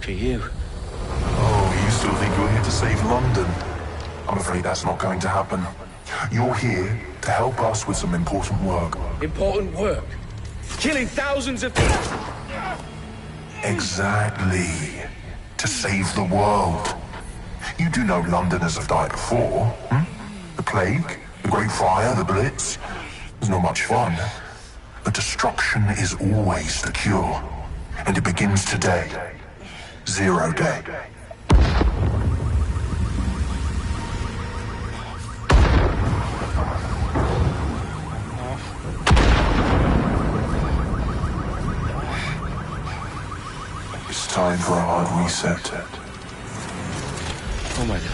for you. Oh, you still think you're here to save London? I'm afraid that's not going to happen. You're here to help us with some important work. Important work? Killing thousands of people? Exactly. To save the world. You do know Londoners have died before, hmm? The Plague, the Great Fire, the Blitz. It's not much fun. But destruction is always the cure. And it begins today. Zero Day. It's time for a hard reset. Oh my God.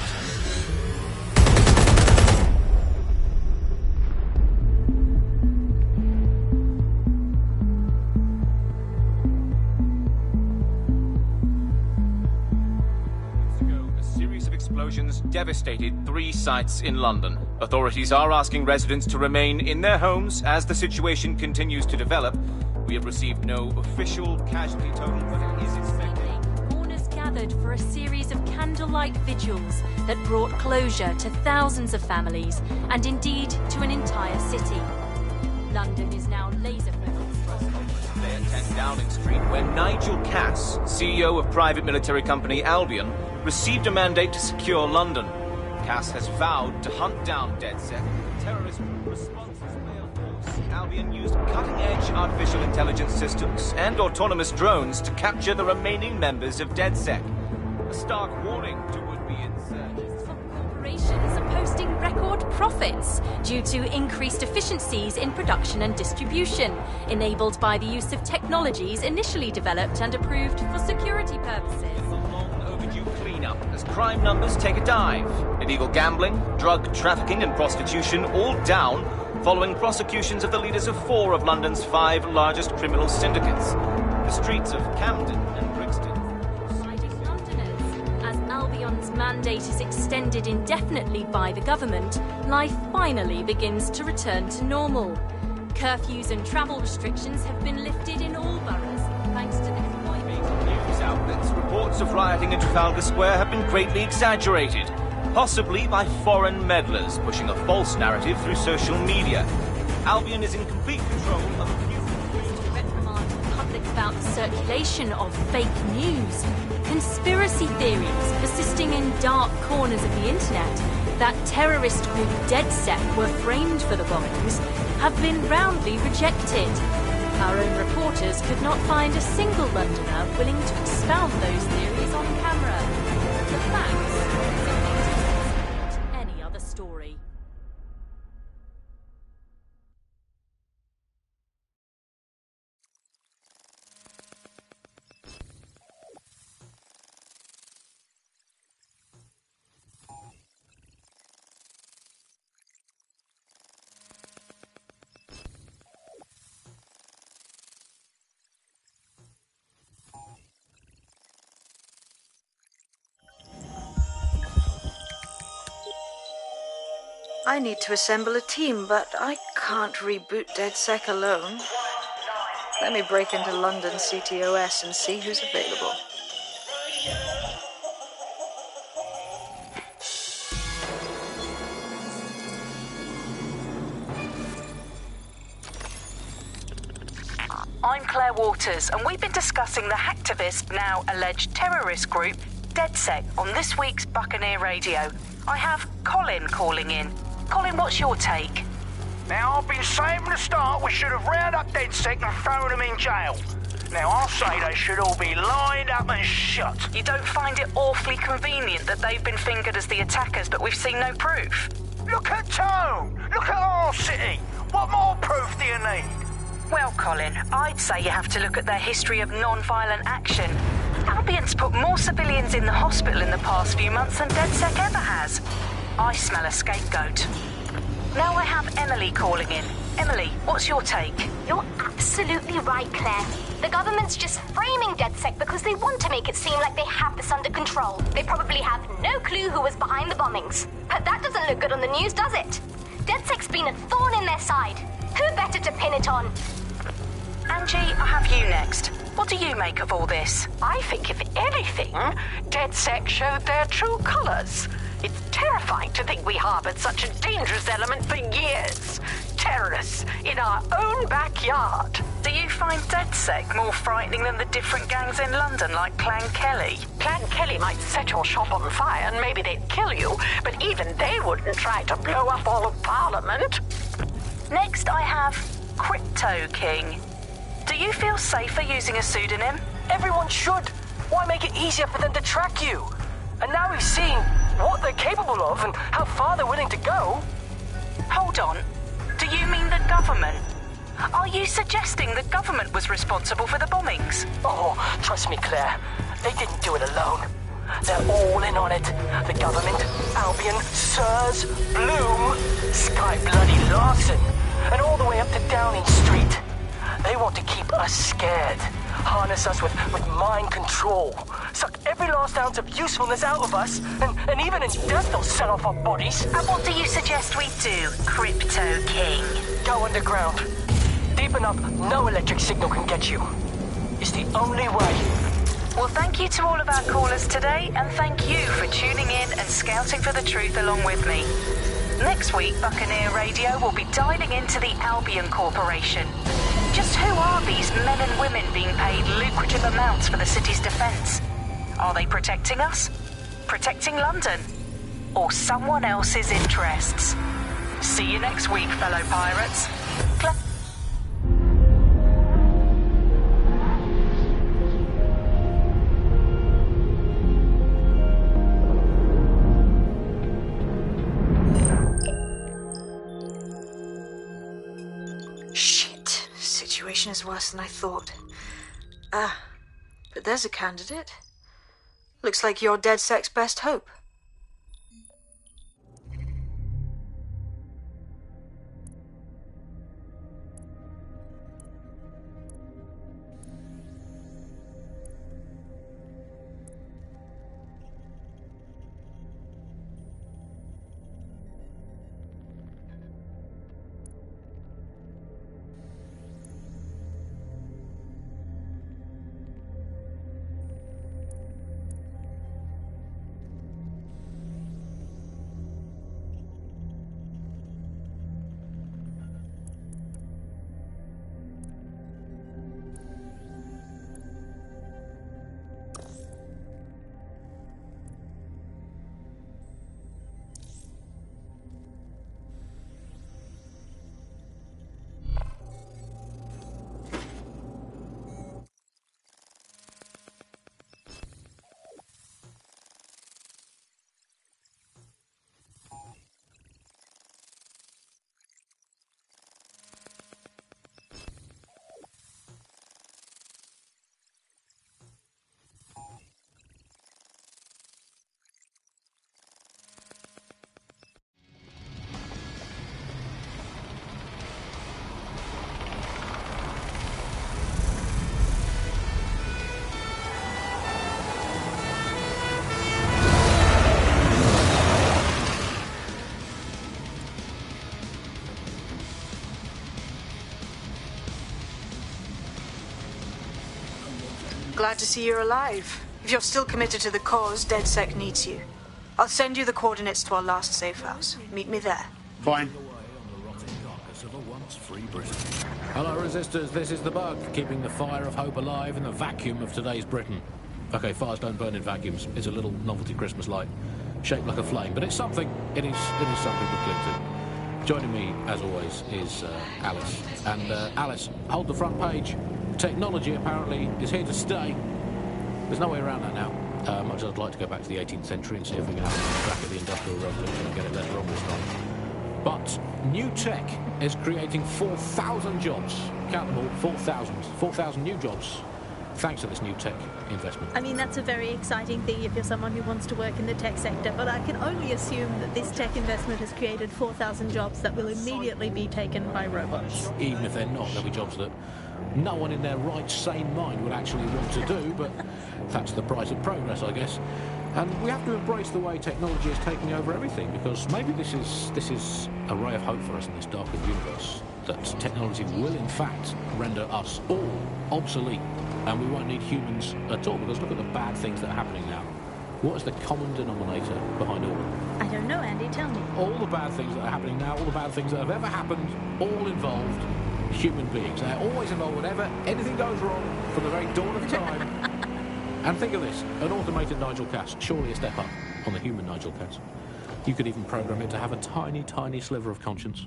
Explosions devastated 3 sites in London. Authorities are asking residents to remain in their homes as the situation continues to develop. We have received no official casualty total, but it is expected. Mourners gathered for a series of candlelight vigils that brought closure to thousands of families and indeed to an entire city. London is now laser-focused. Day at 10 Downing Street, where Nigel Cass, CEO of private military company Albion, received a mandate to secure London. Cass has vowed to hunt down DedSec. Terrorist responses failed force. Albion used cutting-edge artificial intelligence systems and autonomous drones to capture the remaining members of DedSec. A stark warning to would-be insurgents. Corporations are posting record profits due to increased efficiencies in production and distribution, enabled by the use of technologies initially developed and approved for security purposes. Cleanup as crime numbers take a dive. Illegal gambling, drug trafficking and prostitution all down following prosecutions of the leaders of 4 of London's 5 largest criminal syndicates. The streets of Camden and Brixton. Deciding Londoners, as Albion's mandate is extended indefinitely by the government, life finally begins to return to normal. Curfews and travel restrictions have been lifted in all boroughs, thanks to the deployment. News outlets, reports of rioting in Trafalgar Square have been greatly exaggerated, possibly by foreign meddlers pushing a false narrative through social media. Albion is in complete control of to reprimand the public about the circulation of fake news, conspiracy theories persisting in dark corners of the internet that terrorist group DedSec were framed for the bombings have been roundly rejected. Our own reporters could not find a single Londoner willing to expound those theories on camera. The facts simply discount any other story. I need to assemble a team, but I can't reboot DedSec alone. Let me break into London CTOS and see who's available. I'm Claire Waters, and we've been discussing the hacktivist, now alleged terrorist group, DedSec, on this week's Buccaneer Radio. I have Colin calling in. Colin, what's your take? Now, I've been saying from the start we should have rounded up DedSec and thrown them in jail. Now, I'll say they should all be lined up and shot. You don't find it awfully convenient that they've been fingered as the attackers, but we've seen no proof? Look at Tone! Look at our city! What more proof do you need? Well, Colin, I'd say you have to look at their history of non-violent action. Albion's put more civilians in the hospital in the past few months than DedSec ever has. I smell a scapegoat. Now I have Emily calling in. Emily, what's your take? You're absolutely right, Claire. The government's just framing DedSec because they want to make it seem like they have this under control. They probably have no clue who was behind the bombings. But that doesn't look good on the news, does it? DedSec's been a thorn in their side. Who better to pin it on? Angie, I have you next. What do you make of all this? I think, if anything, DedSec showed their true colors. It's terrifying to think we harbored such a dangerous element for years. Terrorists in our own backyard. Do you find DedSec more frightening than the different gangs in London, like Clan Kelly? Clan Kelly might set your shop on fire and maybe they'd kill you, but even they wouldn't try to blow up all of Parliament. Next, I have Crypto King. Do you feel safer using a pseudonym? Everyone should. Why make it easier for them to track you? And now we've seen what they're capable of and how far they're willing to go. Hold on. Do you mean the government? Are you suggesting the government was responsible for the bombings? Oh, trust me, Claire. They didn't do it alone. They're all in on it. The government, Albion, Sirs, Bloom, Sky Bloody Larson, and all the way up to Downing Street. They want to keep us scared. Harness us with mind control. Suck every last ounce of usefulness out of us, and even in death they'll sell off our bodies. And what do you suggest we do, Crypto King? Go underground. Deep enough, no electric signal can get you. It's the only way. Well, thank you to all of our callers today, and thank you for tuning in and scouting for the truth along with me. Next week, Buccaneer Radio will be dialing into the Albion Corporation. Just who are these men and women being paid lucrative amounts for the city's defence? Are they protecting us? Protecting London? Or someone else's interests? See you next week, fellow pirates. Situation is worse than I thought. But there's a candidate. Looks like you're DedSec's best hope. Glad to see you're alive. If you're still committed to the cause, DedSec needs you. I'll send you the coordinates to our last safe house. Meet me there. Fine. Hello, resistors. This is the Bug, keeping the fire of hope alive in the vacuum of today's Britain. Okay, fires don't burn in vacuums. It's a little novelty Christmas light, shaped like a flame, but it's something. It is something to cling to. Joining me, as always, is Alice. And Alice, hold the front page. Technology apparently is here to stay. There's no way around that now. Much as I'd like to go back to the 18th century and see if we can have a crack at the Industrial Revolution and get it less wrong this time. But new tech is creating 4,000 jobs. Count them all, 4,000. 4,000 new jobs, thanks to this new tech investment. I mean, that's a very exciting thing if you're someone who wants to work in the tech sector, but I can only assume that this tech investment has created 4,000 jobs that will immediately be taken by robots. Even if they're not, there'll be jobs that no one in their right, sane mind would actually want to do, but that's the price of progress, I guess. And we have to embrace the way technology is taking over everything, because maybe this is a ray of hope for us in this darkened universe, that technology will in fact render us all obsolete and we won't need humans at all, because look at the bad things that are happening now. What is the common denominator behind all of them? I don't know, Andy, tell me. All the bad things that are happening now, all the bad things that have ever happened, all involved human beings. They're always involved whenever anything goes wrong from the very dawn of time. And think of this, an automated Nigel Cass, surely a step up on the human Nigel Cass. You could even program it to have a tiny, tiny sliver of conscience.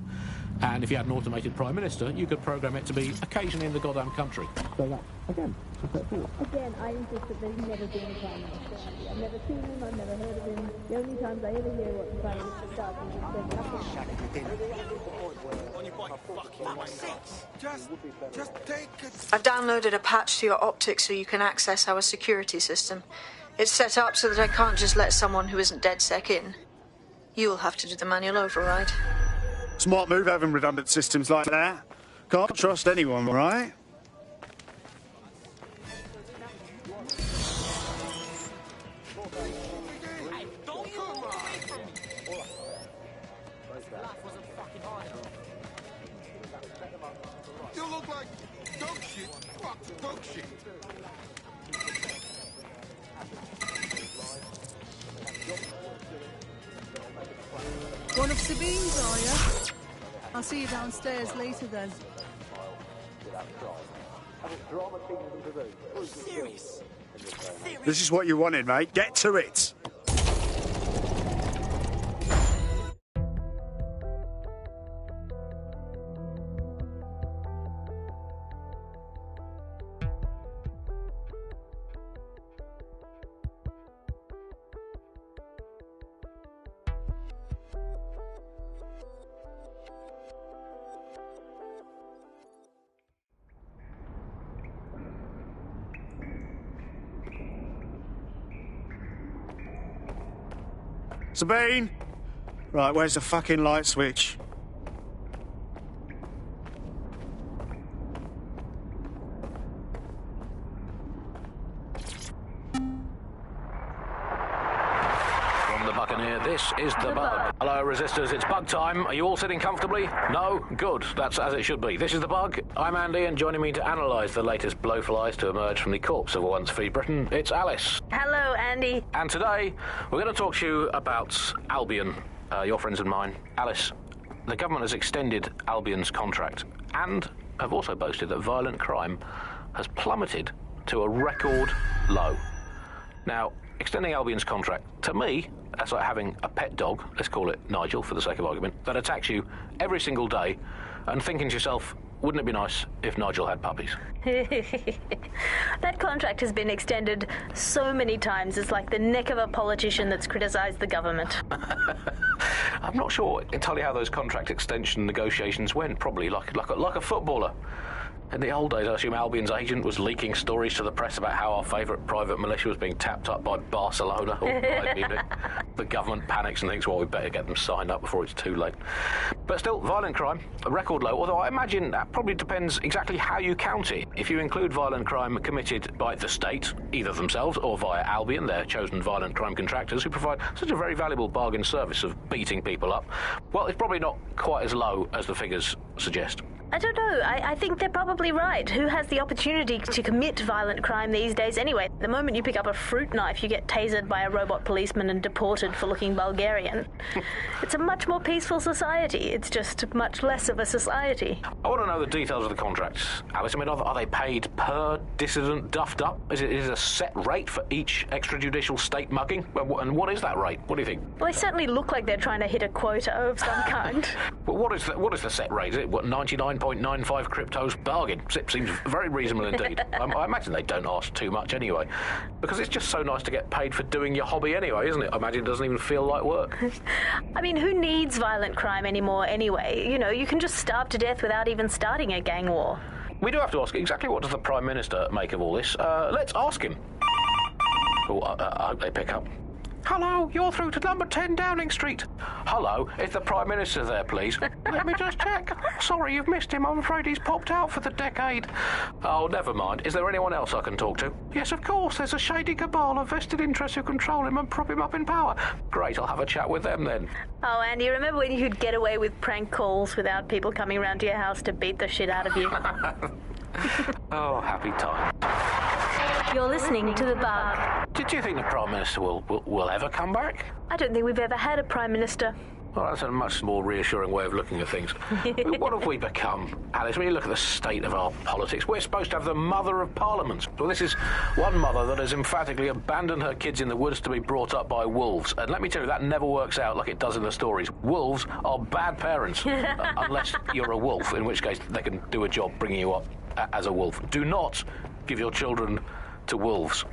And if you had an automated Prime Minister, you could program it to be occasionally in the goddamn country. So that, again, Again, I insist that there's never been a Prime Minister. I've never seen him, I've never heard of him. The only times I ever hear what the Prime Minister does is just take it. I've downloaded a patch to your optics so you can access our security system. It's set up so that I can't just let someone who isn't DedSec in. You'll have to do the manual override. Smart move having redundant systems like that. Can't trust anyone, right? You look like dog shit. Fuck dog shit. One of Sabine's, are you? I'll see you downstairs later then. Serious. This is what you wanted, mate. Get to it. Sabine! Right, where's the fucking light switch? From the Buccaneer, this is the Bug. Hello, Resistors, it's Bug time. Are you all sitting comfortably? No? Good. That's as it should be. This is the Bug. I'm Andy, and joining me to analyse the latest blowflies to emerge from the corpse of a once free Britain, it's Alice. Hello, Andy. And today, we're going to talk to you about Albion, your friends and mine. Alice, the government has extended Albion's contract and have also boasted that violent crime has plummeted to a record low. Now, extending Albion's contract, to me, that's like having a pet dog, let's call it Nigel for the sake of argument, that attacks you every single day and thinking to yourself, wouldn't it be nice if Nigel had puppies? That contract has been extended so many times, it's like the neck of a politician that's criticised the government. I'm not sure entirely how those contract extension negotiations went, probably like a footballer. In the old days, I assume Albion's agent was leaking stories to the press about how our favourite private militia was being tapped up by Barcelona. The government panics and thinks, well, we better get them signed up before it's too late. But still, violent crime, a record low, although I imagine that probably depends exactly how you count it. If you include violent crime committed by the state, either themselves or via Albion, their chosen violent crime contractors who provide such a very valuable bargain service of beating people up, well, it's probably not quite as low as the figures suggest. I don't know. I think they're probably right. Who has the opportunity to commit violent crime these days anyway? The moment you pick up a fruit knife, you get tasered by a robot policeman and deported for looking Bulgarian. It's a much more peaceful society. It's just much less of a society. I want to know the details of the contracts, Alice. I mean, are they paid per dissident duffed up? Is it a set rate for each extrajudicial state mugging? And what is that rate? What do you think? Well, they certainly look like they're trying to hit a quota of some kind. Well, what is the set rate? Is it, 99.95 cryptos bargain? It seems very reasonable indeed. I imagine they don't ask too much anyway, because it's just so nice to get paid for doing your hobby anyway, isn't it? I imagine it doesn't even feel like work. I mean, who needs violent crime anymore anyway? You know, you can just starve to death without even starting a gang war. We do have to ask exactly what does the Prime Minister make of all this. Let's ask him. Oh, I hope they pick up. Hello, you're through to number 10 Downing Street. Hello, is the Prime Minister there, please? Let me just check. Sorry, you've missed him. I'm afraid he's popped out for the decade. Oh, never mind. Is there anyone else I can talk to? Yes, of course. There's a shady cabal of vested interests who control him and prop him up in power. Great, I'll have a chat with them then. Oh, Andy, remember when you could get away with prank calls without people coming round to your house to beat the shit out of you? Oh, happy time. You're listening to The Bug. Did you think the Prime Minister will ever come back? I don't think we've ever had a Prime Minister. Well, that's a much more reassuring way of looking at things. What have we become, Alice? When you look at the state of our politics, we're supposed to have the Mother of Parliament. Well, this is one mother that has emphatically abandoned her kids in the woods to be brought up by wolves. And let me tell you, that never works out like it does in the stories. Wolves are bad parents, unless you're a wolf, in which case they can do a job bringing you up as a wolf. Do not give your children to wolves.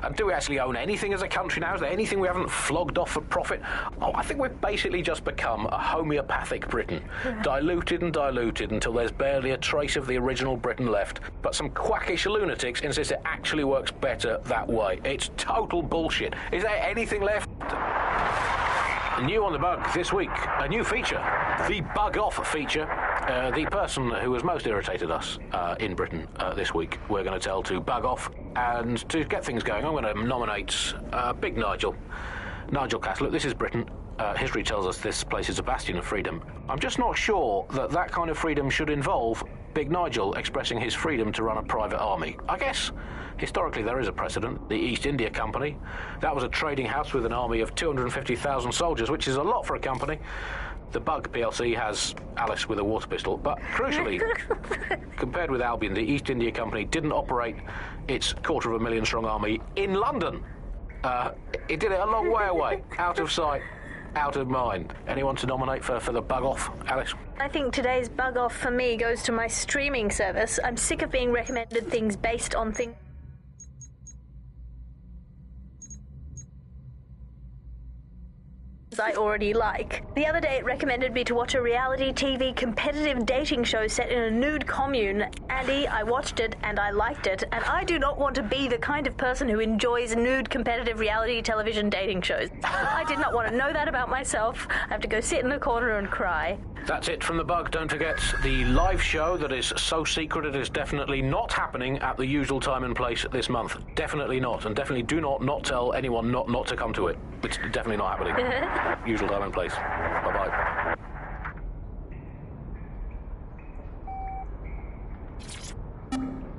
And do we actually own anything as a country now? Is there anything we haven't flogged off for profit? Oh, I think we've basically just become a homeopathic Britain. Diluted and diluted until there's barely a trace of the original Britain left. But some quackish lunatics insist it actually works better that way. It's total bullshit. Is there anything left? New on The Bug this week, a new feature, the Bug Off feature. The person who has most irritated us in Britain this week, we're going to tell to bug off. And to get things going, I'm going to nominate Big Nigel Cass. Look, this is Britain. History tells us this place is a bastion of freedom. I'm just not sure that kind of freedom should involve Big Nigel expressing his freedom to run a private army. I guess historically there is a precedent. The East India Company. That was a trading house with an army of 250,000 soldiers, which is a lot for a company. The Bug PLC has Alice with a water pistol, but crucially, compared with Albion, the East India Company didn't operate its 250,000 strong army in London. It did it a long way away, out of sight, out of mind. Anyone to nominate for the Bug Off, Alice? I think today's Bug Off for me goes to my streaming service. I'm sick of being recommended things based on things I already like. The other day it recommended me to watch a reality TV competitive dating show set in a nude commune. Andy, I watched it and I liked it, and I do not want to be the kind of person who enjoys nude competitive reality television dating shows. I did not want to know that about myself. I have to go sit in the corner and cry. That's it from The Bug. Don't forget the live show that is so secret it is definitely not happening at the usual time and place this month. Definitely not. And definitely do not tell anyone not to come to it. It's definitely not happening. Usual time and place. Bye-bye.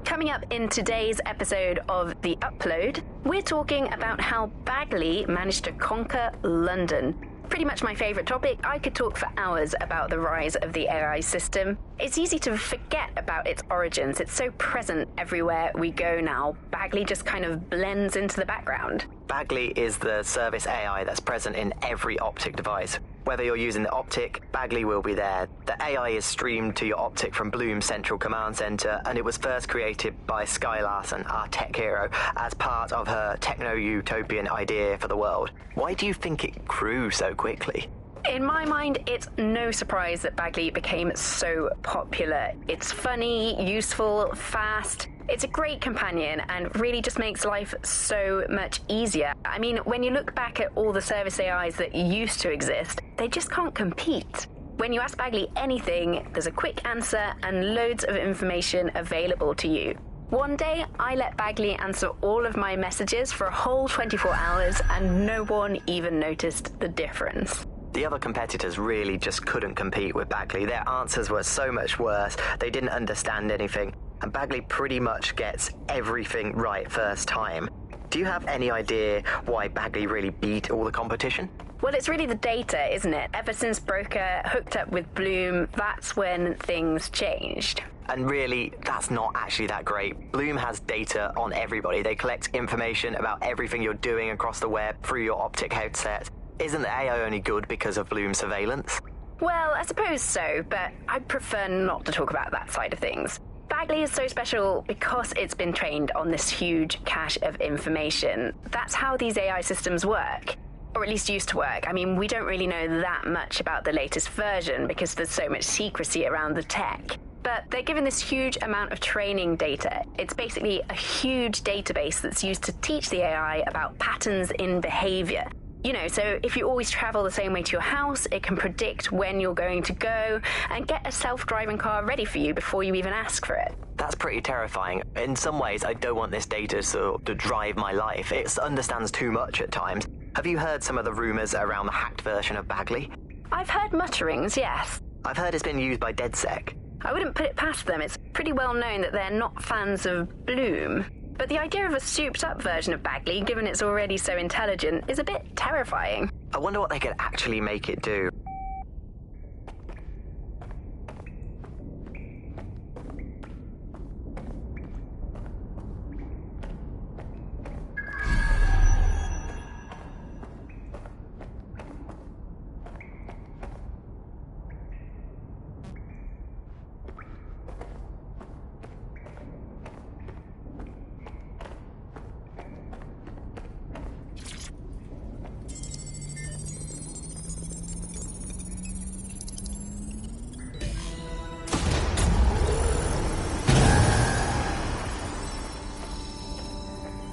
Coming up in today's episode of The Upload, we're talking about how Bagley managed to conquer London. Pretty much my favourite topic. I could talk for hours about the rise of the AI system. It's easy to forget about its origins. It's so present everywhere we go now. Bagley just kind of blends into the background. Bagley is the service AI that's present in every Optic device. Whether you're using the Optic, Bagley will be there. The AI is streamed to your Optic from Bloom's central command center, and it was first created by Sky Larson, our tech hero, as part of her techno-utopian idea for the world. Why do you think it grew so quickly? In my mind, it's no surprise that Bagley became so popular. It's funny, useful, fast. It's a great companion and really just makes life so much easier. I mean, when you look back at all the service AIs that used to exist, they just can't compete. When you ask Bagley anything, there's a quick answer and loads of information available to you. One day, I let Bagley answer all of my messages for a whole 24 hours and no one even noticed the difference. The other competitors really just couldn't compete with Bagley. Their answers were so much worse. They didn't understand anything. And Bagley pretty much gets everything right first time. Do you have any idea why Bagley really beat all the competition? Well, it's really the data, isn't it? Ever since Broker hooked up with Bloom, that's when things changed. And really, that's not actually that great. Bloom has data on everybody. They collect information about everything you're doing across the web through your Optic headset. Isn't the AI only good because of Bloom's surveillance? Well, I suppose so, but I'd prefer not to talk about that side of things. Bagley is so special because it's been trained on this huge cache of information. That's how these AI systems work. Or at least used to work. I mean, we don't really know that much about the latest version because there's so much secrecy around the tech. But they're given this huge amount of training data. It's basically a huge database that's used to teach the AI about patterns in behavior. You know, so if you always travel the same way to your house, it can predict when you're going to go and get a self-driving car ready for you before you even ask for it. That's pretty terrifying. In some ways, I don't want this data to drive my life. It understands too much at times. Have you heard some of the rumours around the hacked version of Bagley? I've heard mutterings, yes. I've heard it's been used by DedSec. I wouldn't put it past them. It's pretty well known that they're not fans of Bloom. But the idea of a souped-up version of Bagley, given it's already so intelligent, is a bit terrifying. I wonder what they could actually make it do.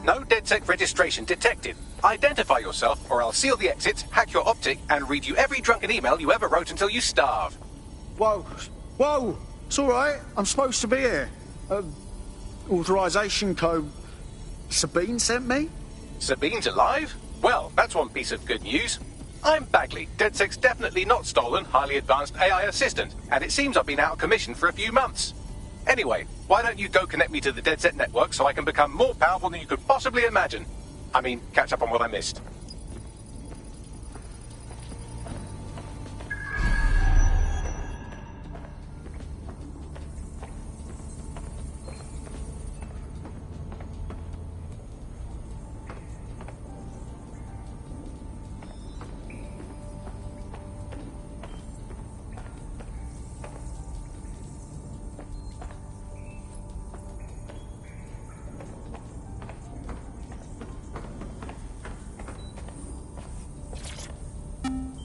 No DedSec registration detected. Identify yourself, or I'll seal the exits, hack your optic, and read you every drunken email you ever wrote until you starve. Whoa. Whoa! It's all right. I'm supposed to be here. Authorization code Sabine sent me? Sabine's alive? Well, that's one piece of good news. I'm Bagley, DedSec's definitely not stolen, highly advanced AI assistant, and it seems I've been out of commission for a few months. Anyway, why don't you go connect me to the DedSec network so I can become more powerful than you could possibly imagine? I mean, catch up on what I missed.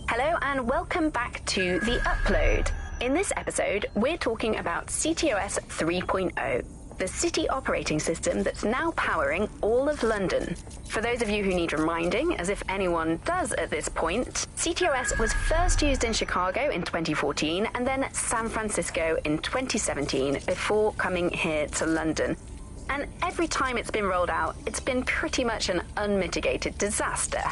Hello and welcome back to The Upload. In this episode, we're talking about CTOS 3.0, the city operating system that's now powering all of London. For those of you who need reminding, as if anyone does at this point, CTOS was first used in Chicago in 2014 and then San Francisco in 2017 before coming here to London. And every time it's been rolled out, it's been pretty much an unmitigated disaster.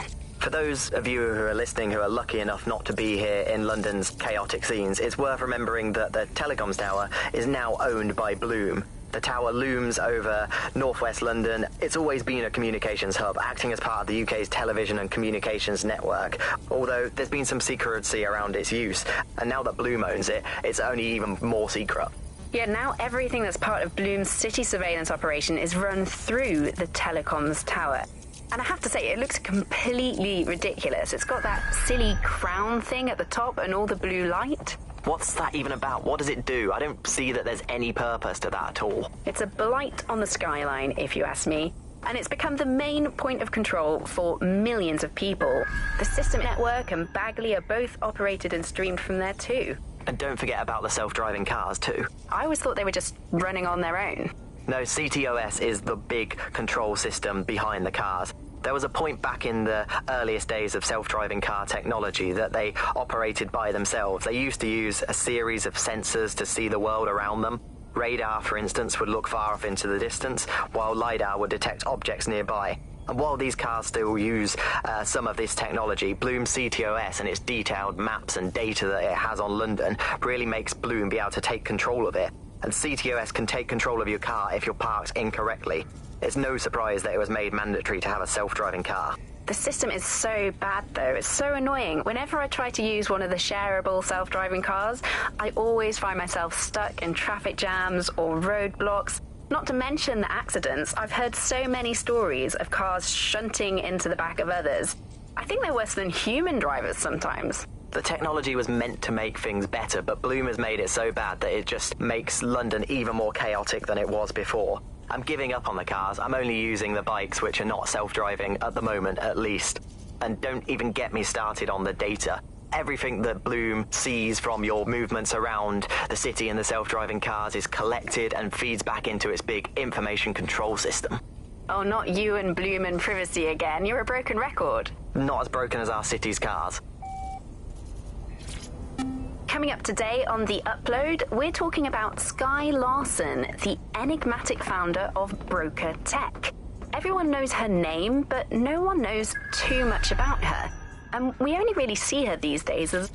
For those of you who are listening who are lucky enough not to be here in London's chaotic scenes, it's worth remembering that the telecoms tower is now owned by Bloom. The tower looms over northwest London. It's always been a communications hub, acting as part of the UK's television and communications network, although there's been some secrecy around its use, and now that Bloom owns it, it's only even more secret. Yeah, now everything that's part of Bloom's city surveillance operation is run through the telecoms tower. And I have to say, it looks completely ridiculous. It's got that silly crown thing at the top and all the blue light. What's that even about? What does it do? I don't see that there's any purpose to that at all. It's a blight on the skyline, if you ask me. And it's become the main point of control for millions of people. The system network and Bagley are both operated and streamed from there too. And don't forget about the self-driving cars too. I always thought they were just running on their own. No, CTOS is the big control system behind the cars. There was a point back in the earliest days of self-driving car technology that they operated by themselves. They used to use a series of sensors to see the world around them. Radar, for instance, would look far off into the distance, while LiDAR would detect objects nearby. And while these cars still use some of this technology, Bloom CTOS and its detailed maps and data that it has on London really makes Bloom be able to take control of it. And CTOS can take control of your car if you're parked incorrectly. It's no surprise that it was made mandatory to have a self-driving car. The system is so bad, though. It's so annoying. Whenever I try to use one of the shareable self-driving cars, I always find myself stuck in traffic jams or roadblocks. Not to mention the accidents. I've heard so many stories of cars shunting into the back of others. I think they're worse than human drivers sometimes. The technology was meant to make things better, but Bloom has made it so bad that it just makes London even more chaotic than it was before. I'm giving up on the cars. I'm only using the bikes, which are not self-driving at the moment, at least. And don't even get me started on the data. Everything that Bloom sees from your movements around the city and the self-driving cars is collected and feeds back into its big information control system. Oh, not you and Bloom and privacy again. You're a broken record. Not as broken as our city's cars. Coming up today on The Upload, we're talking about Skye Larson, the enigmatic founder of Broker Tech. Everyone knows her name, but no one knows too much about her. And we only really see her these days as...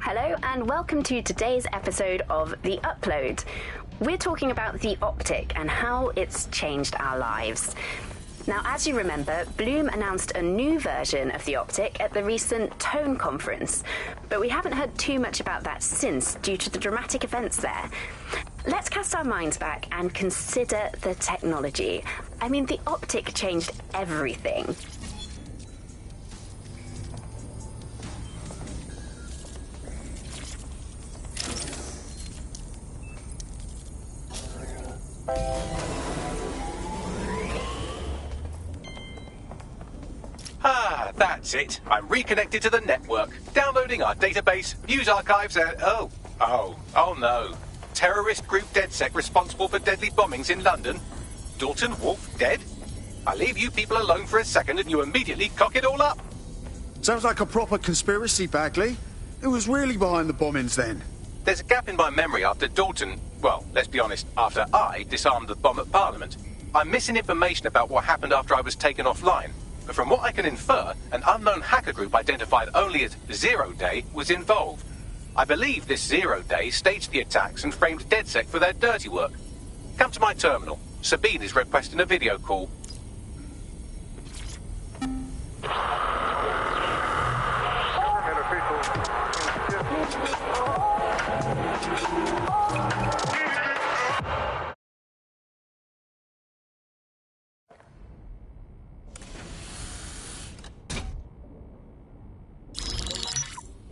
Hello and welcome to today's episode of The Upload. We're talking about the optic and how it's changed our lives. Now, as you remember, Bloom announced a new version of the optic at the recent Tone conference, but we haven't heard too much about that since due to the dramatic events there. Let's cast our minds back and consider the technology. I mean, the optic changed everything. Ah, that's it. I'm reconnected to the network, downloading our database, news archives, and... Oh no. Terrorist group DedSec responsible for deadly bombings in London? Dalton Wolfe dead? I leave you people alone for a second and you immediately cock it all up. Sounds like a proper conspiracy, Bagley. Who was really behind the bombings then? There's a gap in my memory after Dalton... Well, let's be honest, after I disarmed the bomb at Parliament. I'm missing information about what happened after I was taken offline. But from what I can infer, an unknown hacker group identified only as Zero Day was involved. I believe this 0 Day staged the attacks and framed DedSec for their dirty work. Come to my terminal. Sabine is requesting a video call.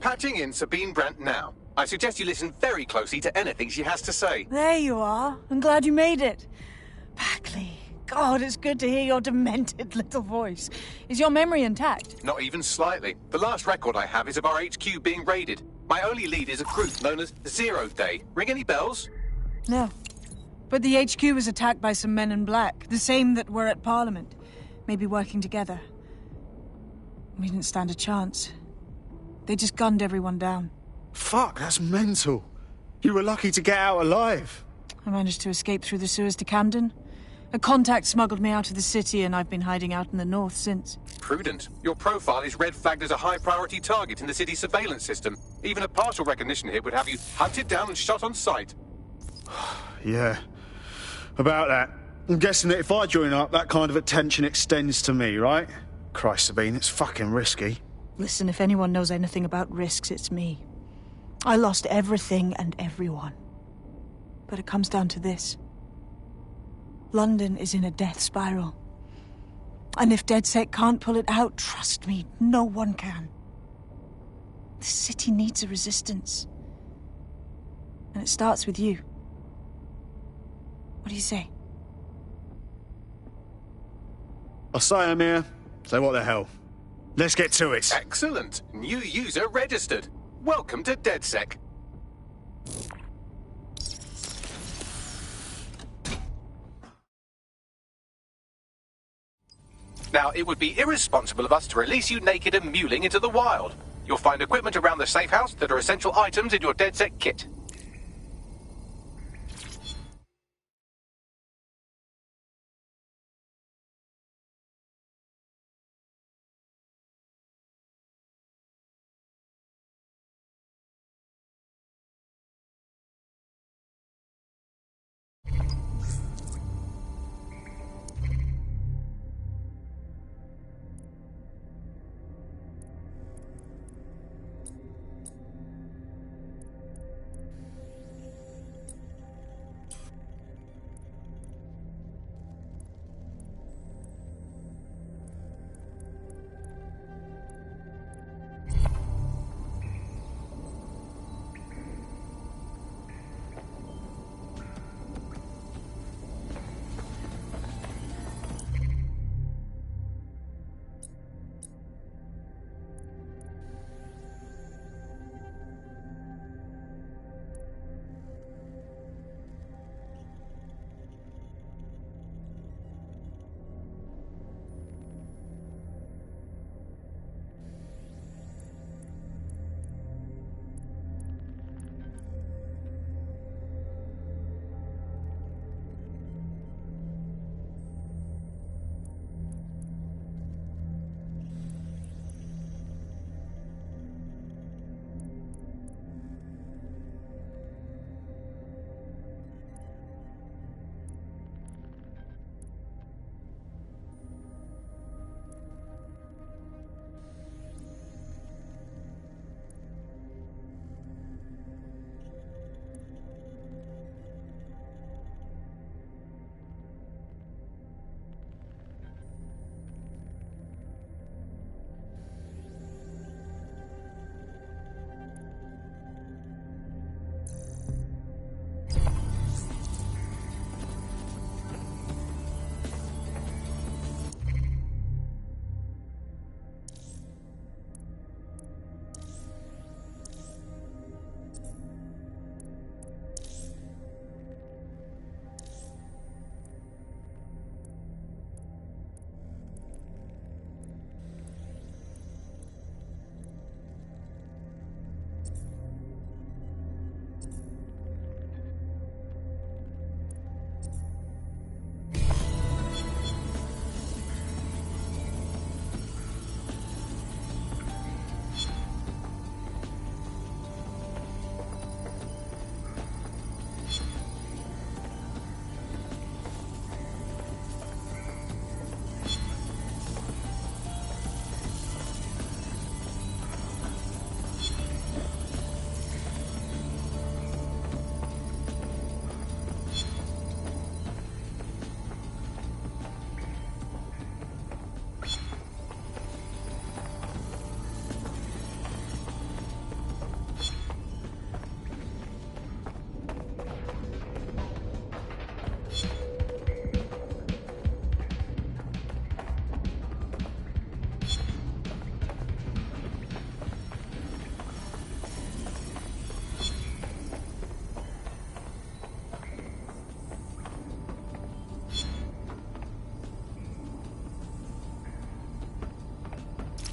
Patching in Sabine Brandt now. I suggest you listen very closely to anything she has to say. There you are. I'm glad you made it. Bagley, God, it's good to hear your demented little voice. Is your memory intact? Not even slightly. The last record I have is of our HQ being raided. My only lead is a group known as 0 Day. Ring any bells? No. But the HQ was attacked by some men in black, the same that were at Parliament. Maybe working together. We didn't stand a chance. They just gunned everyone down. Fuck, that's mental. You were lucky to get out alive. I managed to escape through the sewers to Camden. A contact smuggled me out of the city, and I've been hiding out in the north since. Prudent. Your profile is red flagged as a high-priority target in the city's surveillance system. Even a partial recognition hit would have you hunted down and shot on sight. Yeah. About that. I'm guessing that if I join up, that kind of attention extends to me, right? Christ, Sabine, it's fucking risky. Listen, if anyone knows anything about risks, it's me. I lost everything and everyone. But it comes down to this. London is in a death spiral. And if DedSec can't pull it out, trust me, no one can. The city needs a resistance. And it starts with you. What do you say? I say I'm here. So what the hell? Let's get to it. Excellent. New user registered. Welcome to DedSec. Now, it would be irresponsible of us to release you naked and mewling into the wild. You'll find equipment around the safe house that are essential items in your DedSec kit.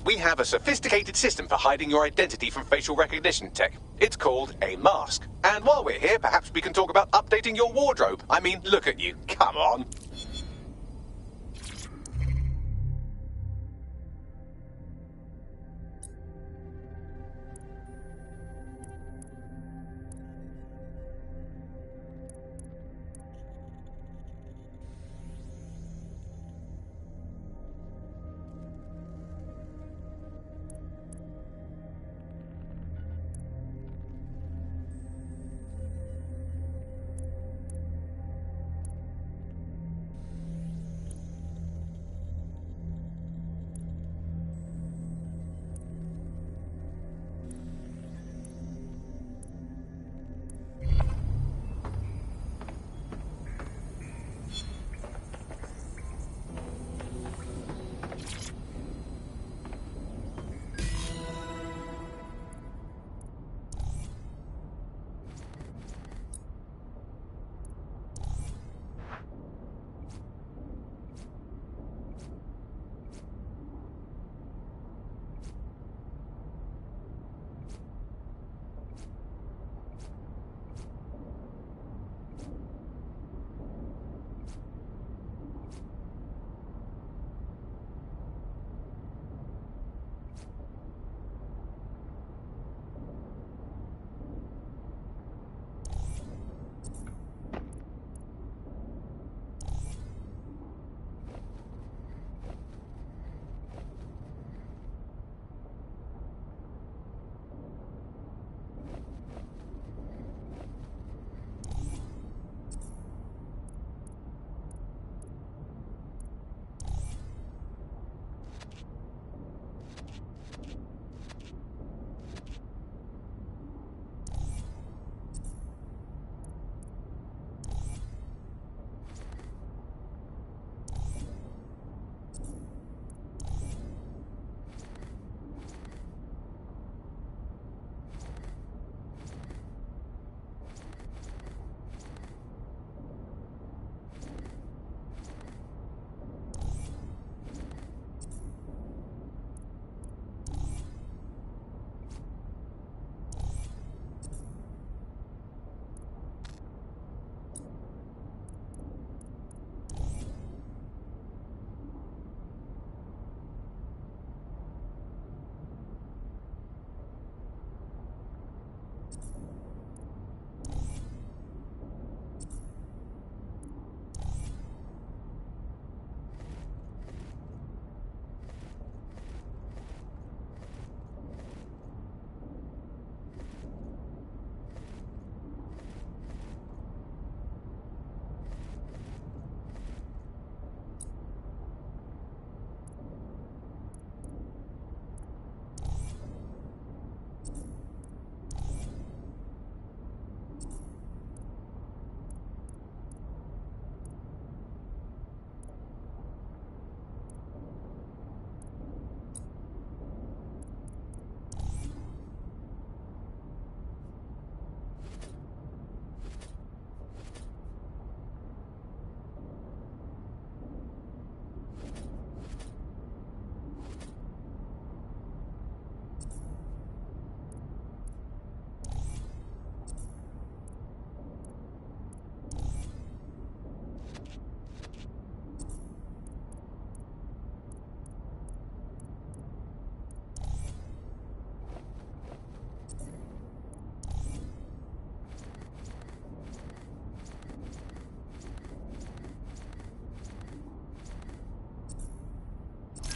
We have a sophisticated system for hiding your identity from facial recognition tech. It's called a mask. And while we're here, perhaps we can talk about updating your wardrobe. I mean, look at you. Come on.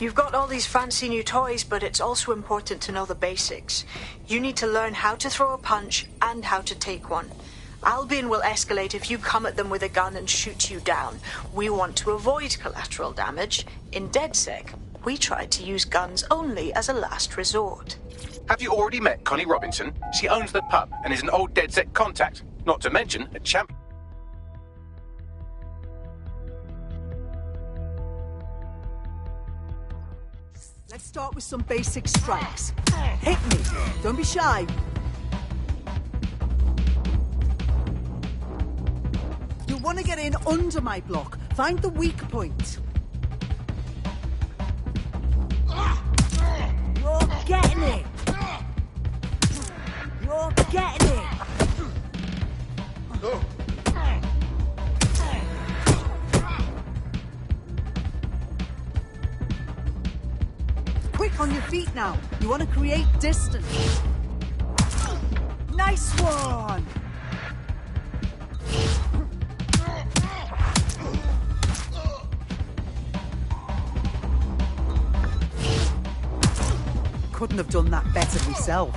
You've got all these fancy new toys, but it's also important to know the basics. You need to learn how to throw a punch and how to take one. Albion will escalate if you come at them with a gun and shoot you down. We want to avoid collateral damage. In DedSec, we tried to use guns only as a last resort. Have you already met Connie Robinson? She owns the pub and is an old DedSec contact. Not to mention a champ. Let's start with some basic strikes. Hit me. Don't be shy. You'll want to get in under my block. Find the weak point. You're getting it. You're getting it. Quick on your feet now. You want to create distance. Nice one. Couldn't have done that better myself.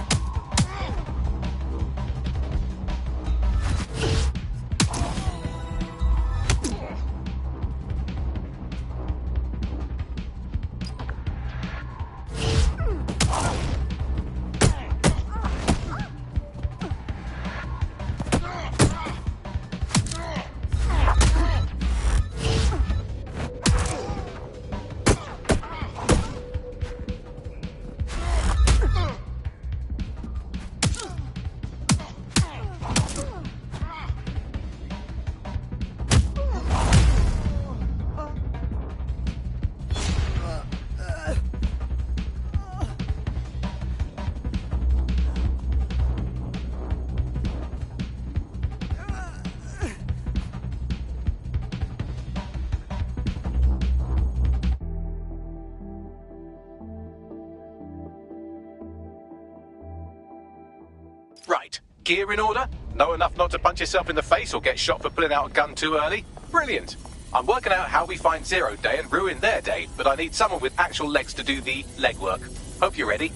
Right. Gear in order? Know enough not to punch yourself in the face or get shot for pulling out a gun too early? Brilliant. I'm working out how we find Zero Day and ruin their day, but I need someone with actual legs to do the legwork. Hope you're ready.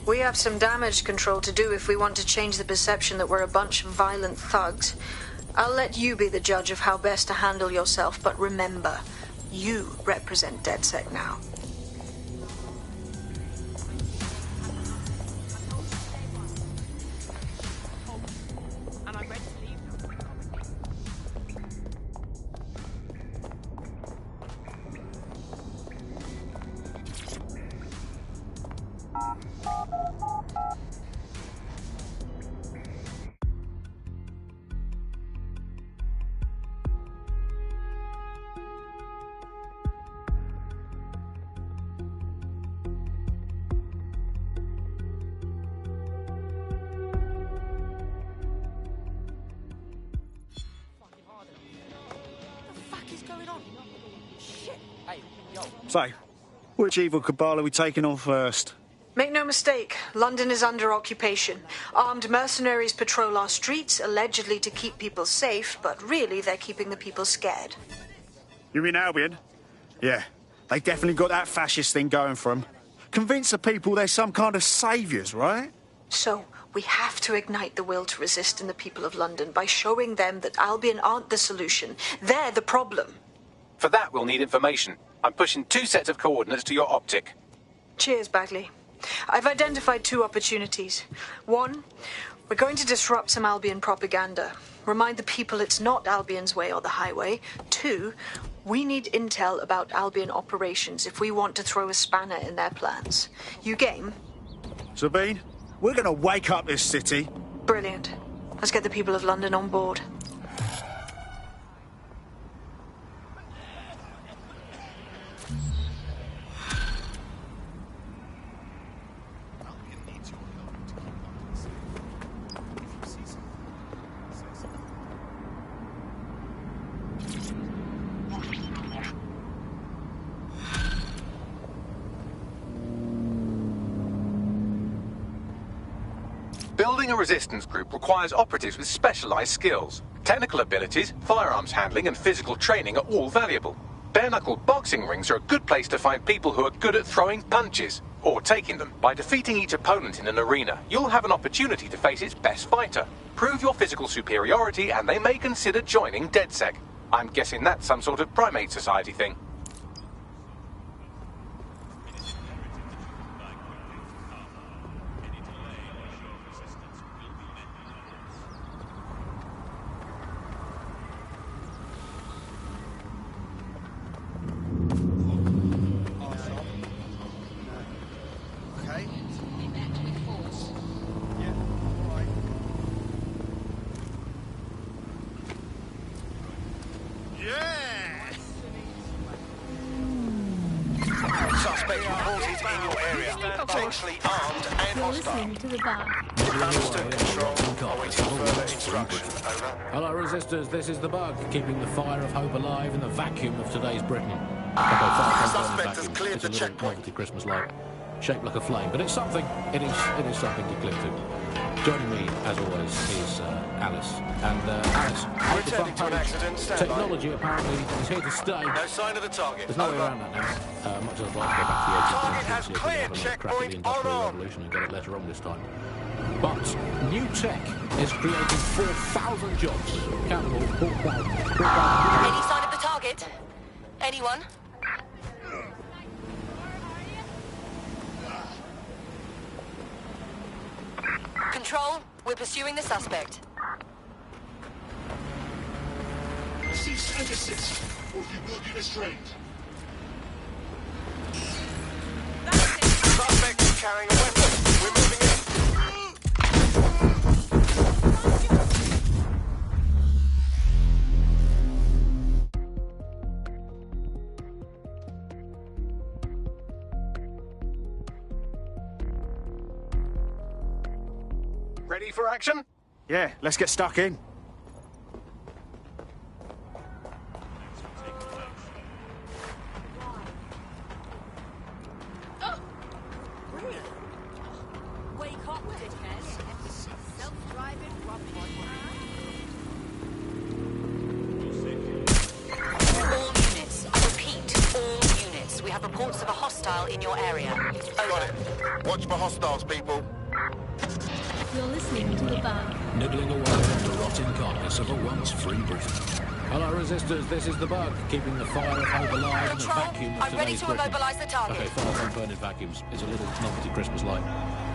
We have some damage control to do if we want to change the perception that we're a bunch of violent thugs. I'll let you be the judge of how best to handle yourself, but remember, you represent DedSec now. So, which evil cabal are we taking on first? Make no mistake, London is under occupation. Armed mercenaries patrol our streets, allegedly to keep people safe, but really they're keeping the people scared. You mean Albion? Yeah, they definitely got that fascist thing going for them. Convince the people they're some kind of saviours, right? So, we have to ignite the will to resist in the people of London by showing them that Albion aren't the solution. They're the problem. For that, we'll need information. I'm pushing 2 sets of coordinates to your optic. Cheers, Bagley. I've identified 2 opportunities. 1, we're going to disrupt some Albion propaganda. Remind the people it's not Albion's way or the highway. 2, we need intel about Albion operations if we want to throw a spanner in their plans. You game? Sabine, we're going to wake up this city. Brilliant. Let's get the people of London on board. Building a resistance group requires operatives with specialized skills. Technical abilities, firearms handling, and physical training are all valuable. bare-knuckle boxing rings are a good place to find people who are good at throwing punches, or taking them. By defeating each opponent in an arena, you'll have an opportunity to face its best fighter. Prove your physical superiority, and they may consider joining DedSec. I'm guessing that's some sort of primate society thing. To the bar. Hello, resistors. This is the bug, keeping the fire of hope alive in the vacuum of today's Britain. Suspect has cleared the checkpoint. Novelty Christmas light, shaped like a flame, but it's something. It is something to cling to. Joining me, as always, is Alice. And Alice, hold the front page. Technology apparently is here to stay. No sign of the target. There's no way around that now. Much as I'd like to go back to the edge of the clear have a crack at the Industrial Revolution and get it later on this time. But new tech is creating 4,000 jobs. Count them all, 4,000. Any sign of the target? Anyone? Control, we're pursuing the suspect. Cease and desist, or you will be restrained. Suspect is carrying a weapon. We're moving in. Ready for action? Yeah, let's get stuck in. Reports of a hostile in your area. Got it. Watch for hostiles, people. You're listening to the bug. Nibbling away on the rotting carcass of a once free Britain. Hello, resistors. This is the bug, keeping the fire of hope alive in the vacuum of I'm ready today's to Britain. immobilize the target. Okay, fire don't burn in vacuums. It's a little novelty Christmas light,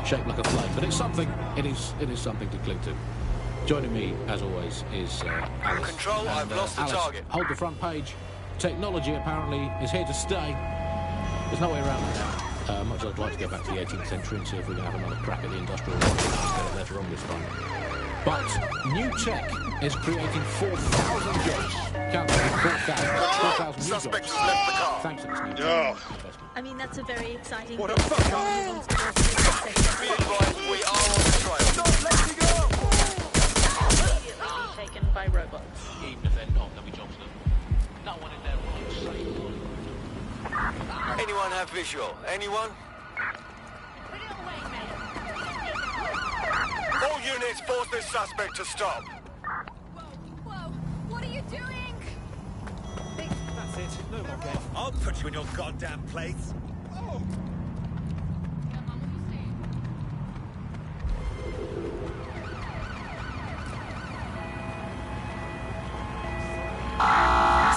shaped like a flame, but it's something. It is something to cling to. Joining me, as always, is Alice. Control, I've lost the Alice, target. hold the front page. Technology apparently is here to stay. There's no way around that now. Much as I'd like to go back to the 18th century and see if we can have another crack at the Industrial Revolution and get it later on this time. But new tech is creating 4,000 jobs. Count them, 4,000 new Suspect jobs. has left the car. Thanks to this new tech. I mean, that's a very exciting... What a fuck! Be advised, we are on the trail. Stop, let me go! Immediately taken by robots. Even if they're not, they'll be jobs that no one in their right safe. Anyone have visual? Anyone? All units, force this suspect to stop. Whoa, what are you doing? That's it. No more game. I'll put you in your goddamn place.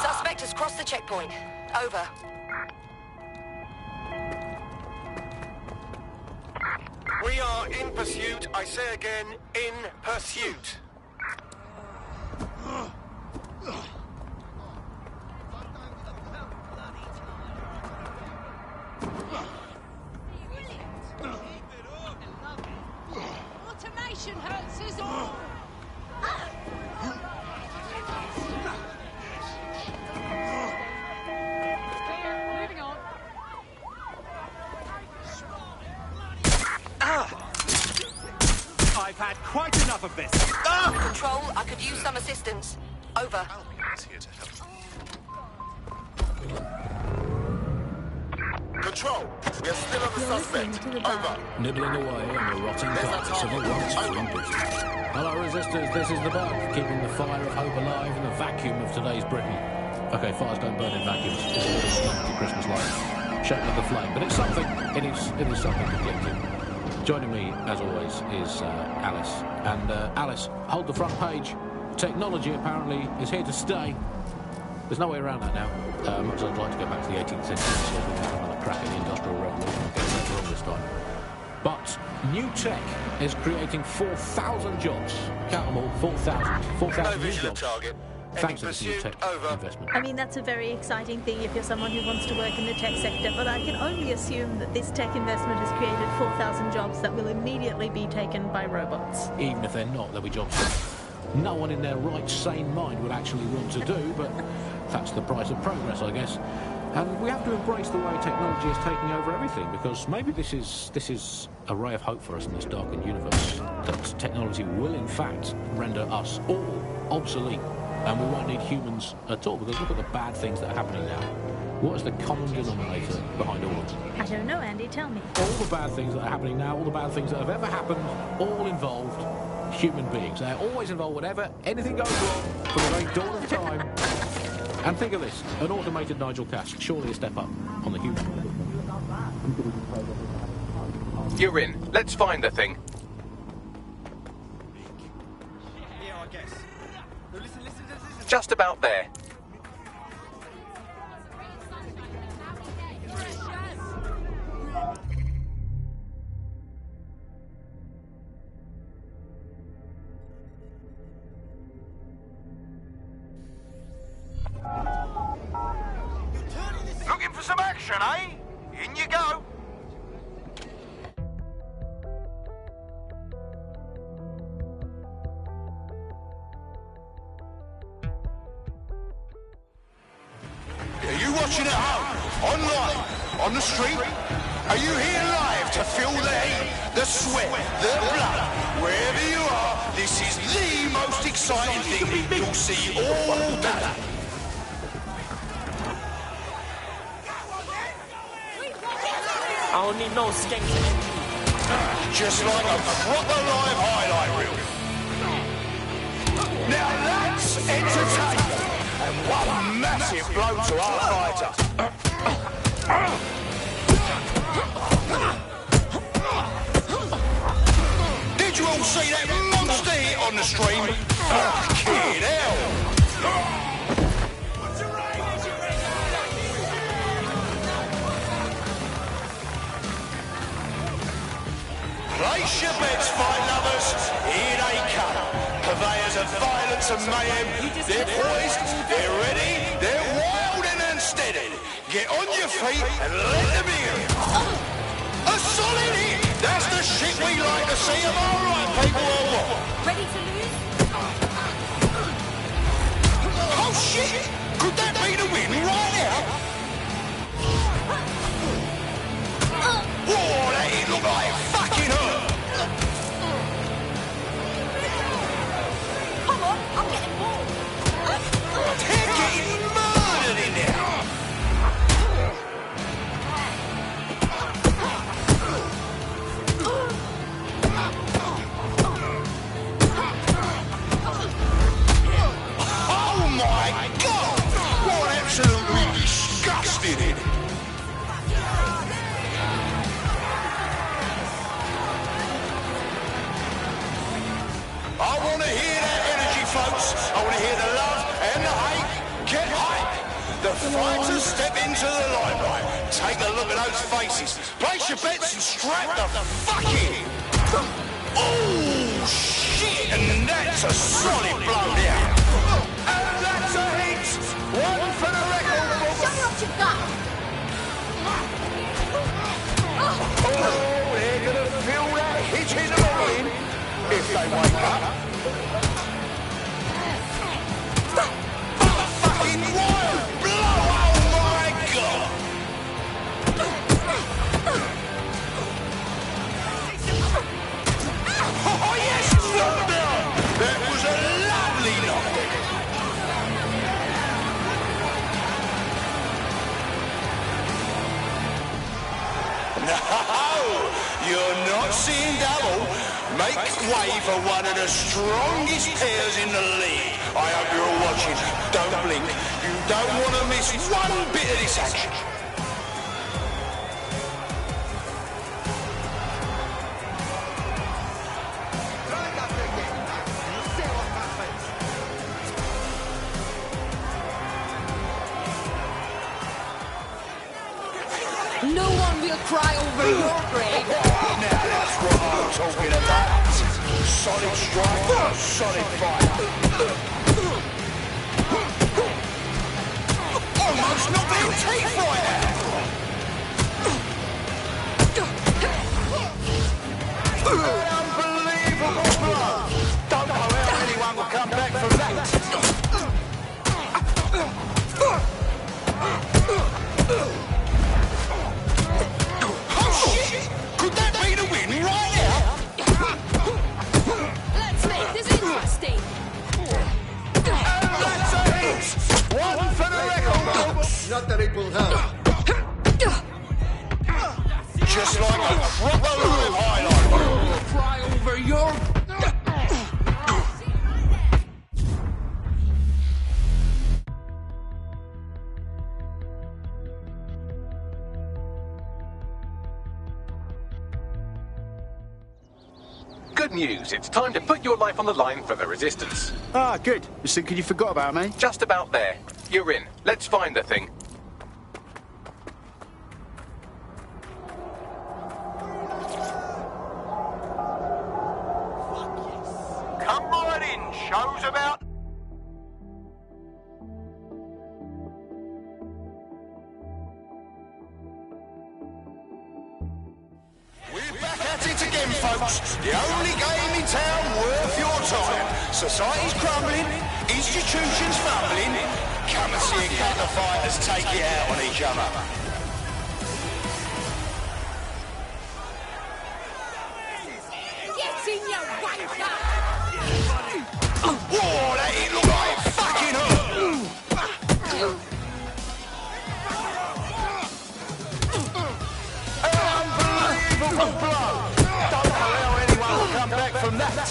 Suspect has crossed the checkpoint. Over. We are in pursuit. I say again, in pursuit. Automation hurts us all. Moving on. I've had quite enough of this. Control, I could use some assistance. Over. Control, we are still on the suspect. Over. Nibbling away on the rotting carcass of a once free Britain. Hello, resistors. This is the bug, keeping the fire of hope alive in the vacuum of today's Britain. Okay, fires don't burn in vacuums. It's a little novelty Christmas light, shaped like a flame, but it's something. It is something conflicting. Joining me, as always, is Alice. And Alice, hold the front page. Technology apparently is here to stay. There's no way around that now. Much as I'd like to go back to the 18th century so we can have another crack at the Industrial Revolution and get that wrong this time. But new tech is creating 4,000 jobs. Count them all, 4,000. 4,000 new jobs. Thanks to this new tech investment. I mean, that's a very exciting thing if you're someone who wants to work in the tech sector, but I can only assume that this tech investment has created 4,000 jobs that will immediately be taken by robots. Even if they're not, there'll be jobs that no one in their right, sane mind would actually want to do, but that's the price of progress, I guess. And we have to embrace the way technology is taking over everything, because maybe this is a ray of hope for us in this darkened universe, that technology will, in fact, render us all obsolete. And we won't need humans at all, because look at the bad things that are happening now. What is the common denominator behind all of it? I don't know, Andy, tell me. All the bad things that are happening now, all the bad things that have ever happened, all involved human beings. They're always involved whenever anything goes wrong from the very dawn of time. And think of this, an automated Nigel Cash, surely a step up on the human. You're in. Let's find the thing. Just about there. Looking for some action, eh? In you go. Are you watching at home, online, on the street? Are you here live to feel the heat, the sweat, the blood? Wherever you are, this is the most exciting thing you'll see all day. I don't need no skanking. Just like a proper live highlight reel. Now that's entertainment. And one massive blow to our fighter. Did you all see that monster hit on the stream? Fucking hell. Place your bets, fight lovers. Here they come. Purveyors of violence and mayhem. They're poised, they're ready, they're wild and unsteady. Get on your feet and let them in. A solid hit. That's the shit we like to see. Am I right, people or what? Ready to lose? Oh shit! Could that be the win right now? Whoa, that hit looked like it fucking hurt. Come on, I'm getting bored. They're getting murdered in there. Oh my God! What absolutely disgusting! I want to hear that energy, folks. I want to hear the love and the hate. Get hype. The fighters step into the limelight. Take a look at those faces. Place your bets and strap the fuck in. Oh, shit. And that's a solid blow down. And that's a hit. One for the record, folks. Show me what you've got. Oh, they're going to feel that hit in the morning. If they wake up. Fucking wild blow! Oh my God! Oh yes, knockdown! That was a lovely knockdown. No, you're not seeing double. Make way for one of the strongest pairs in the league. I hope you're all watching. Don't blink. You don't want to miss one bit of this action. No one will cry over your grave. Now that's what I'm talking about. Solid strike, solid fight. Almost knocked their teeth right out. Unbelievable blow. Don't know how anyone will come back from that. Oh shit! Could that be the win right now? Let's make this interesting. And that's a hit! One for the record books. Not that it will help. Just like a proper live highlight. Cry over your... Good news, it's time to put your life on the line for the Resistance. Ah, good. Just thinking you forgot about me. Just about there. You're in. Let's find the thing. Come right in, show's about. We're back at it again, folks. The only game in town worth your time. Society's crumbling, institutions fumbling. Come and see a couple of fighters take it out on each other. Get in your wanker! Whoa, that hit looked like it fucking hurt. Unbelievable blow. Don't know how anyone will come back from that.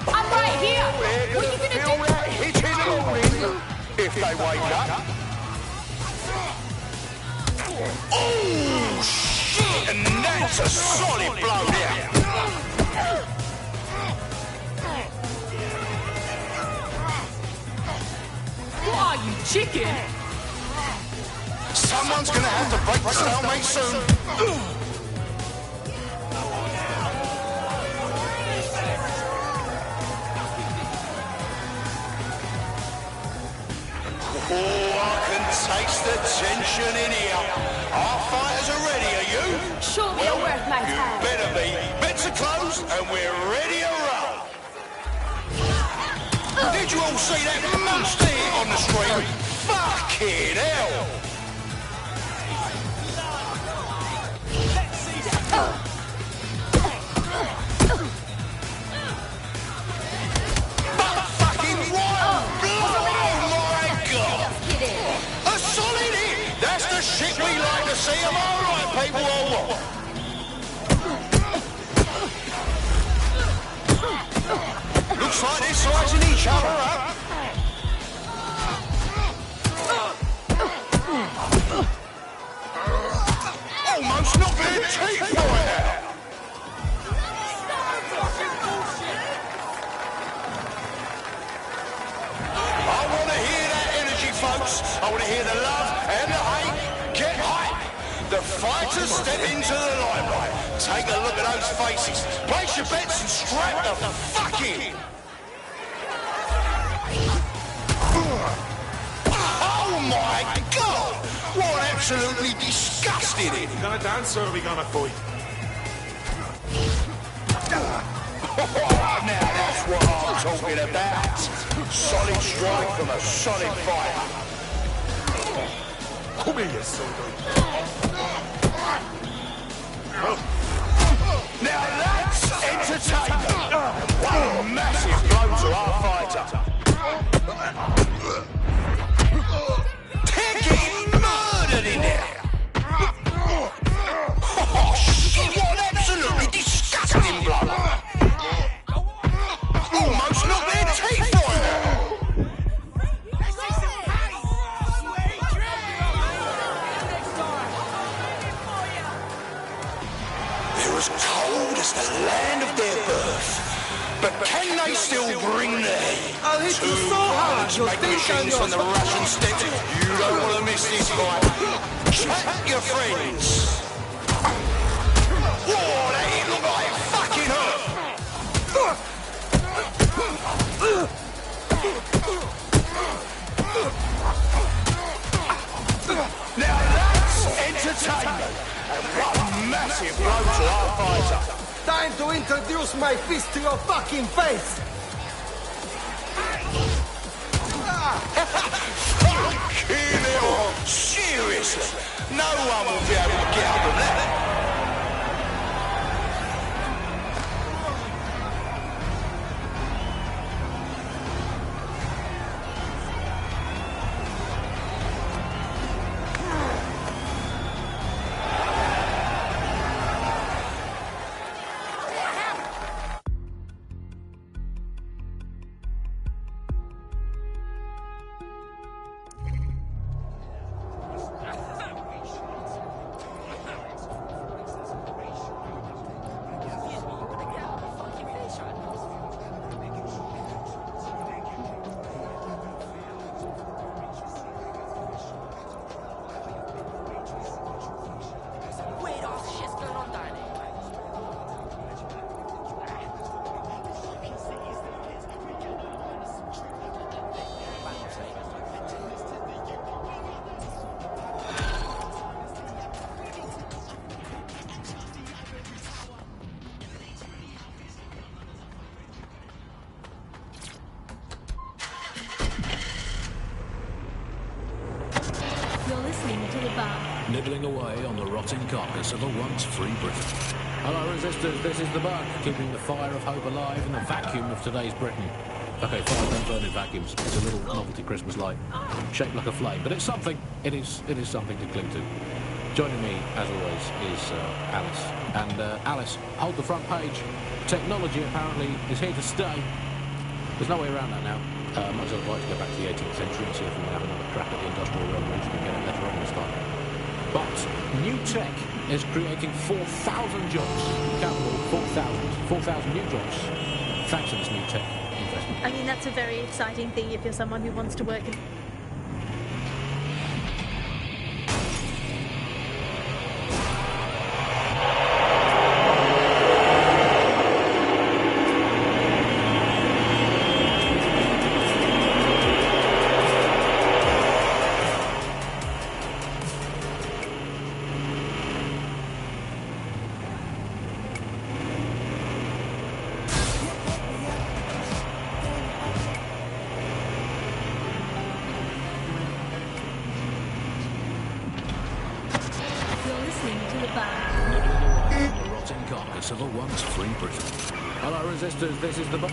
I'm right here! What are you gonna Feel do? that hit in the morning if they wake up. Oh, shit! And that's a solid blow there. What are you, chicken? Someone's gonna have to break the stalemate soon. Oh, I can taste the tension in here. Our fighters are ready, are you? Show me your worth, my You time. better be. Bets are closed and we're ready to roll. Did you all see that monster hit on the screen? Fucking hell! But fucking wild blow! Oh my god! A solid hit! That's the shit we like to see. Am I right, people, or what? Looks like they're sizing each other up. Almost knocked their teeth right out. I want to hear that energy, folks. I want to hear the love and the hate. Get hype. The fighters step into the limelight. Take a look at those faces. Place your bets and strap the fuck in. Oh my god! What absolutely disgusting it! We gonna dance or are we gonna fight? Now that's what I'm talking about. Solid strike from a solid fighter. Come here, you soda. Now that's entertainment. One massive blow to our fighter. They're getting murdered in there. Oh shit! What an absolutely disgusting blow. Almost knocked their teeth right as cold as the land of their birth. But can they still bring their I'll hit you so hard, you'll think I'm machines from the Russian steppes? You don't want to miss this fight. Check your friends. Whoa, that ain't look like it fucking hurt. Now that's entertainment. And what a massive blow to our fighter. Time to introduce my fist to your fucking face! Fucking hell! Seriously, no one will be able to get up on that. Nibbling away on the rotting carcass of a once free Britain. Hello, resistors, this is the Bug, keeping the fire of hope alive in the vacuum of today's Britain. Okay, fire don't burn in vacuums. It's a little novelty Christmas light, shaped like a flame, but it's something. It is something to cling to. Joining me, as always, is Alice. And Alice, hold the front page. Technology apparently is here to stay. There's no way around that now. Much as I'd like to go back to the 18th century and see if we can have another crack at the Industrial Revolution and get it later on this time. But new tech is creating 4,000 jobs. Count them all, 4,000 new jobs. Thanks to this new tech investment. I mean, that's a very exciting thing if you're someone who wants to work in... Of a once free Britain. Hello, resistors, this is the Bug.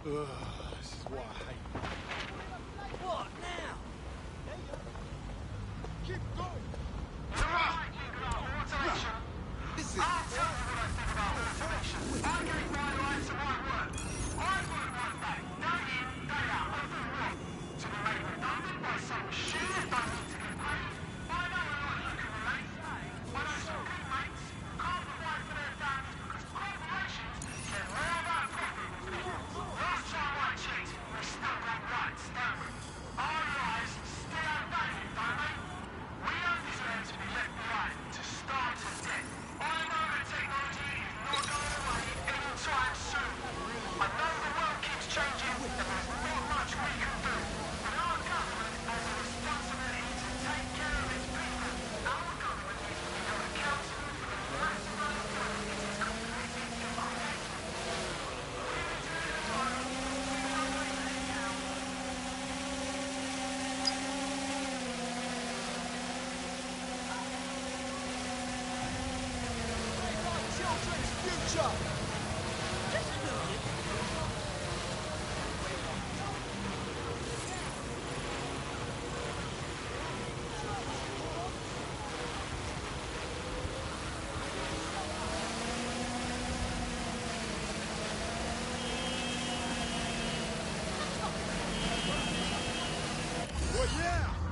This is what I hate. What now? Keep going. This is... I'll tell you what I think about automation. I gave my life to my work. I work one day, day in, day out. I do what? To be made redundant by some machine that don't need to get paid. I know a lot you can relate. I know some good mates who can't provide for their families because corporations care more about profit than people. Last time I checked, we still got rights, don't we? Our lives still outdated, don't they? We own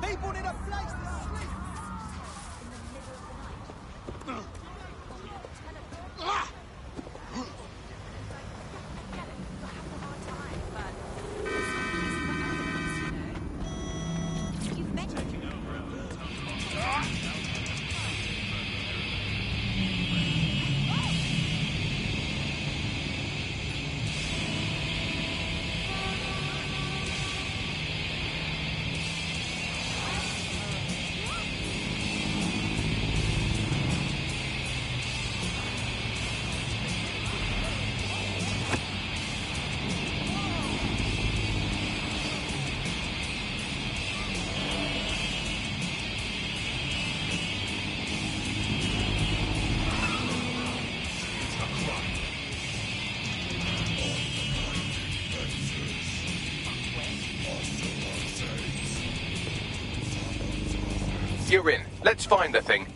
People need a place to sleep. You're in. Let's find the thing.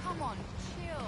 Come on, chill.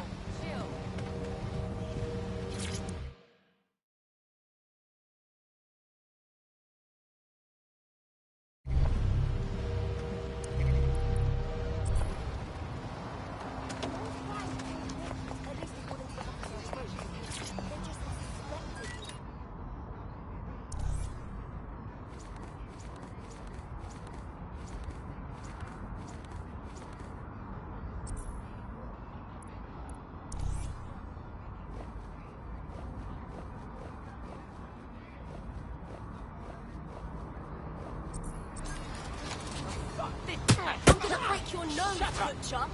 I'm gonna break your nose, butcher.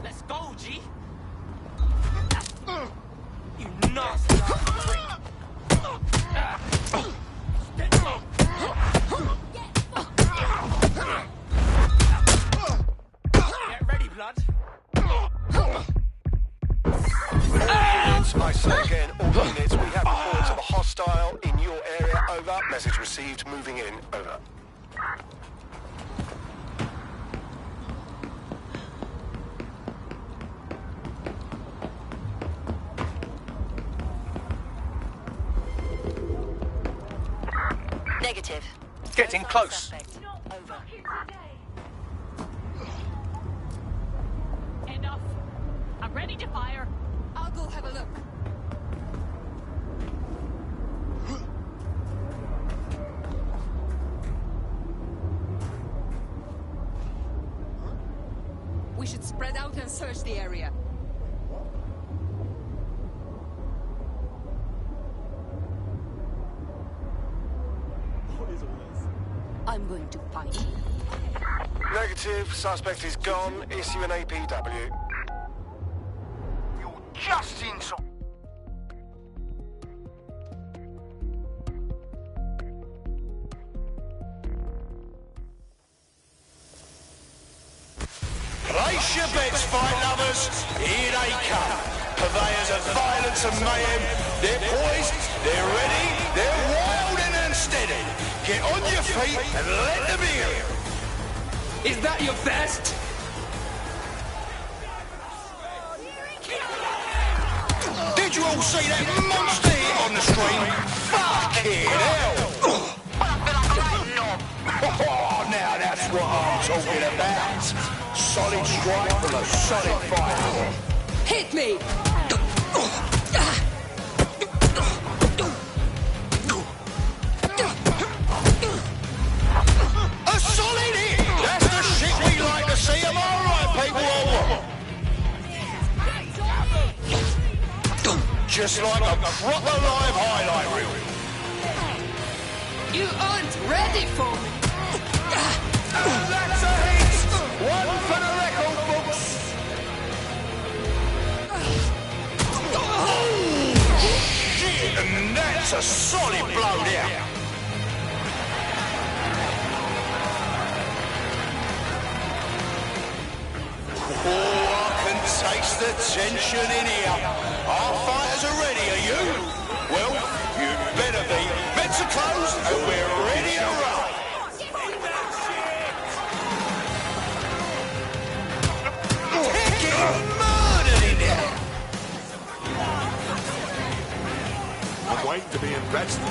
Let's go, G. You nasty freak. Get ready, blood. I say again, all units, we have reports of a hostile in your area. Over. Message received. Moving in. Over. Negative. Getting close. Over. Enough. I'm ready to fire. I'll go have a look. We should spread out and search the area. I'm going to find you. Negative. Suspect is gone. Issue an APW. You're just inside. Place your bets, fight lovers. Here they come. Purveyors of violence and mayhem. They're poised, they're ready, they're wild and unsteady. Get on your feet and let them hear it. Is that your best? Did you all see that monster hit on the screen? Fucking hell! Oh, now that's what I'm talking about. Solid strike from a solid fighter. Hit me! A solid hit! That's the shit we like to see. Am I right, people? Or what? Just like a proper live highlight reel. You aren't ready for me! That's a hit! One for the record books! Oh, shit! And that's a solid blow there. Oh, I can taste the tension in here. Our fighters are ready, are you? Well, you better be. Bets are closed and we're ready to roll. They're getting murdered in here. I'm waiting to be invested.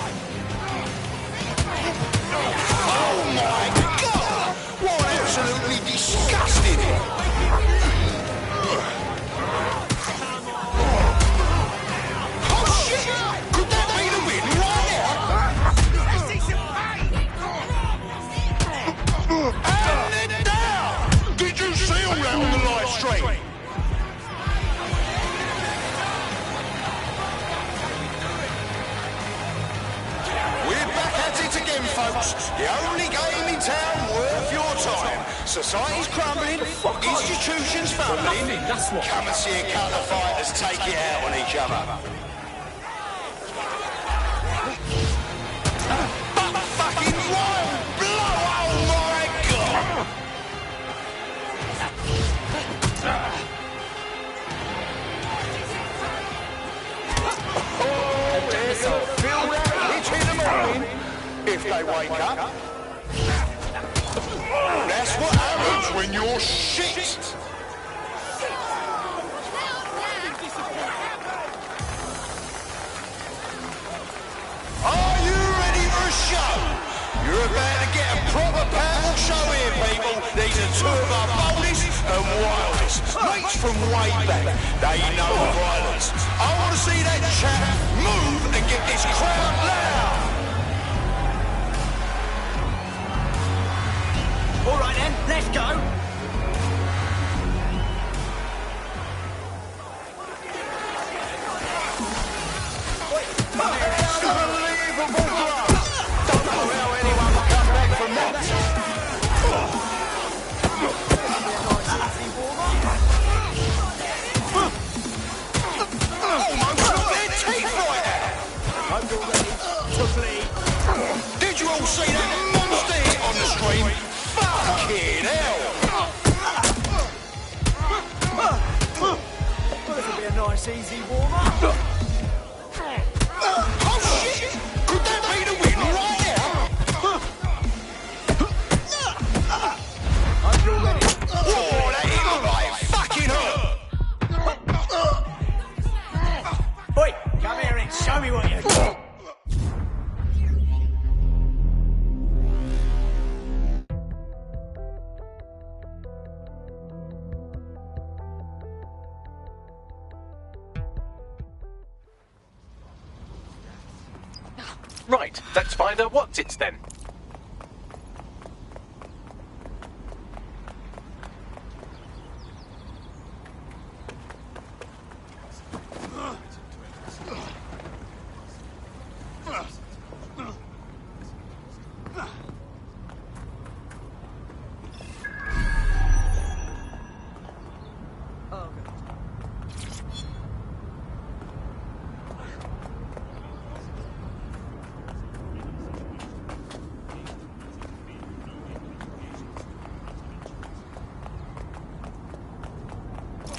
Oh my God! What absolutely disgusting! Oh shit! Could that be the win right now? And they're down! Did you see all that on the live stream? We're back at it again, folks. The only game in town worth your time. Society's crumbling, institutions fumbling. Come and see a couple of fighters take it out on each other. But fucking wild blow, oh my God! Oh, there's a feel that hit in the morning if they wake up. That's what happens when you're shit. Are you ready for a show? You're about to get a proper powerful show here, people. These are two of our boldest and wildest mates from way back. They know violence. I want to see that chap move and get this crowd loud. All right then, let's go. Unbelievable blow. Don't know how anyone will come back from that. Almost took their teeth right out. I'm all ready to bleed. Did you all see that monster hit on the screen? Fucking hell! Well, this'll be a nice, easy warm-up. Oh shit! Could that be the win right now? I'm all ready. Oh, that hit looked like it fucking hurt! Oi, come here and show me what you got. Right, let's find out what's it then.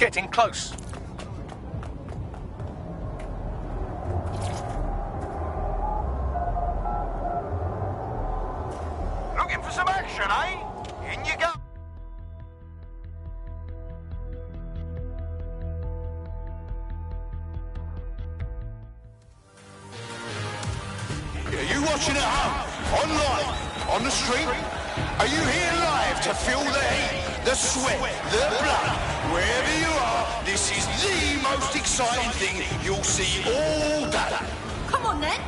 getting close. Looking for some action, eh? In you go. Are you watching at home? Online? On the street? Are you here live to feel the heat, the sweat, the blood? Wherever you are, this is the most exciting thing you'll see all day. Come on, then.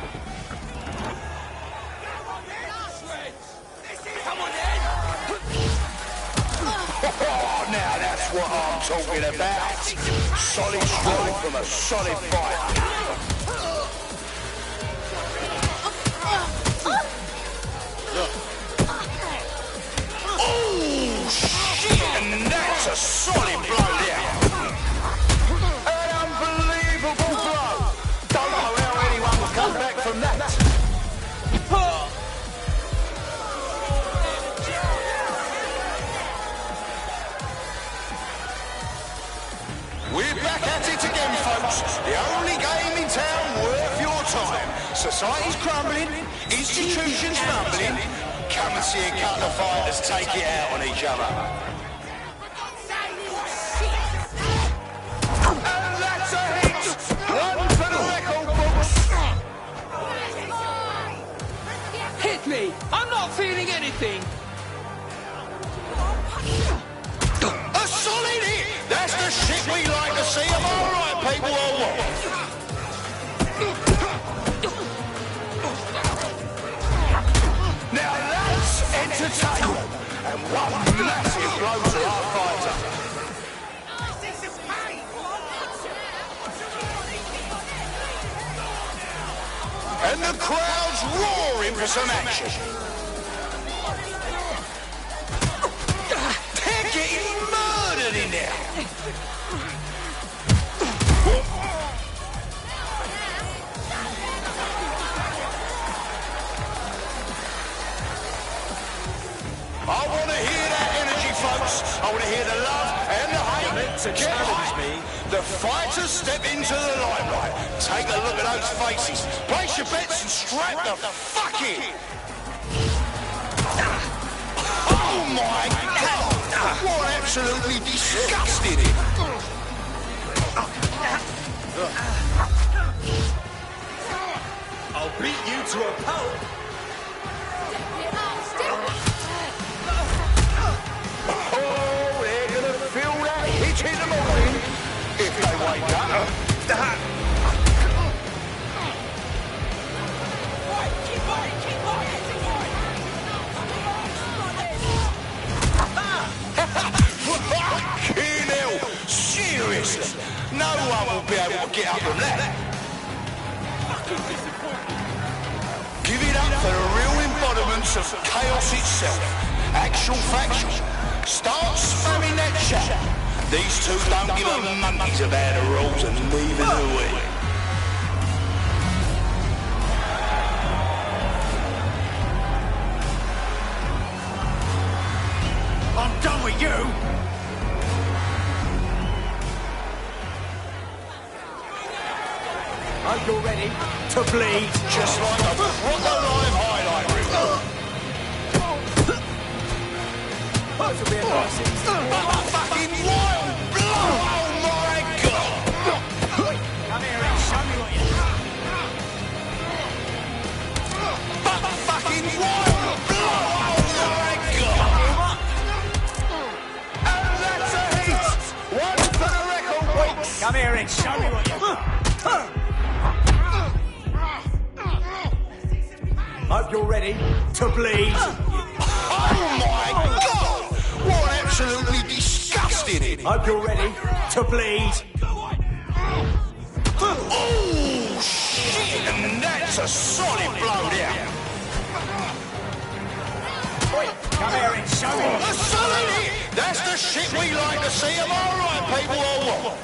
Oh, now that's what I'm talking about. Solid strong from a solid fight. Oh, shit! And that's a solid blow there. An unbelievable blow. Don't know how anyone will come back from that. We're back at it again, folks. The only game in town worth your time. Society's crumbling, institutions fumbling. Come and see a couple of fighters take it out on each other. And that's a hit! One for the record books. Hit me! I'm not feeling anything! A solid hit! That's the shit we like to see. Am I right, people, or what? Now that's entertainment, and one massive blow to our fighter. And the crowd's roaring for some action. They're getting murdered in there. I want to hear that energy, folks. I want to hear the love and the hate. Get hype. The fighters step into the limelight. Take a look at those faces. Place your bets and strap the fuck in. Oh my God! What absolutely disgusting it. I'll beat you to a pulp! Oh, they're gonna feel that hit in the morning if they wake up. Fucking hell! Seriously, no one will be able to get up from that. Give it up for the real embodiments of chaos itself. Actual factual. Start spamming that chat. These two don't give a monkeys about the rules, and neither do we. I'm done with you! Are you ready to bleed? Just like a proper live highlight reel. Those will be a nice Fucking wild blow! Oh my God! Come here and show me what you Fucking wild blow! Oh my God! And that's a hit! One for the record books! Come here and show me what you Hope you're ready to bleed. Oh my God! What absolutely disgusting it! Hope you're ready to bleed. Oh shit! And that's a solid blow there. Come here and show me. A solid hit! That's the shit we like to see. Am I right, people, or what?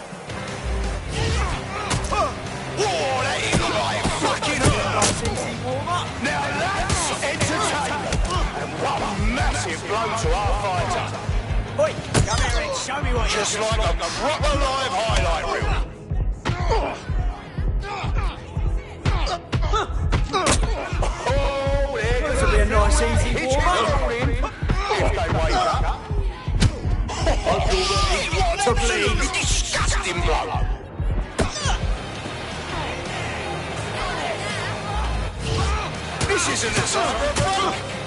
Whoa, that is like fucking hurt. Now that's entertainment, and what a massive blow to our fighter. Oi, come here and show Show me what just like a proper live highlight reel. Oh, there This will be a nice easy warm-up. If they wake up. What a bleed. Disgusting bloke. This isn't the time for a break.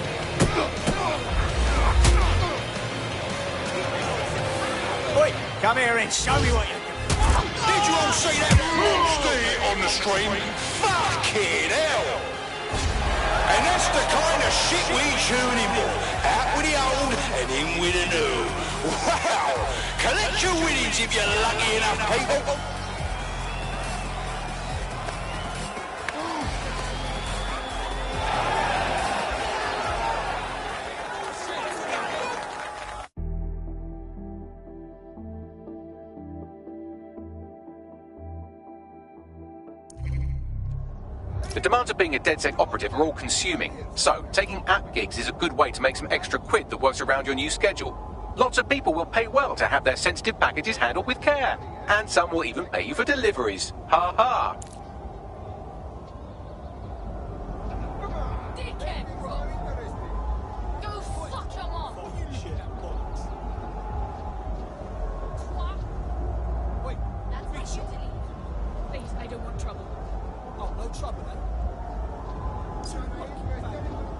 Oi, come here and show me what you can. Did you all see that monster hit on the stream? Fucking hell! And that's the kind of shit we tune in for. Out with the old and in with the new. Wow! Collect your winnings if you're lucky enough, people. The demands of being a DedSec operative are all consuming, so taking app gigs is a good way to make some extra quid that works around your new schedule. Lots of people will pay well to have their sensitive packages handled with care, and some will even pay you for deliveries. Ha ha! Dickhead, bro! Go fuck your mom! Wait, That's my duty. Please, I don't want trouble. oh, no trouble then.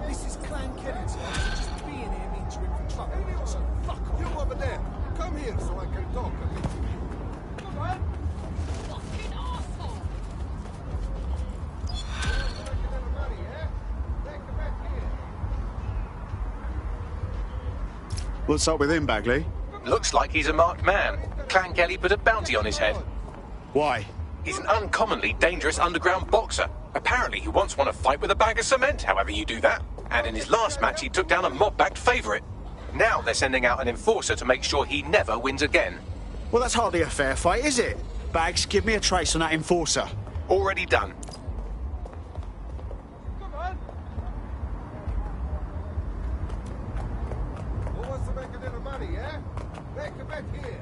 This is Clan Kennedy. Just being here means you're in for trouble. So fuck off. You over there. Come here so I can talk. Come on. Fucking asshole! What's up with him, Bagley? Looks like he's a marked man. Clan Kelly put a bounty on his head. Why? He's an uncommonly dangerous underground boxer. Apparently he once won a fight with a bag of cement, however you do that. And in his last match he took down a mob-backed favourite. Now they're sending out an enforcer to make sure he never wins again. Well, that's hardly a fair fight, is it? Bags, give me a trace on that enforcer. Already done. Who wants to make a little money, yeah? Make a bet here.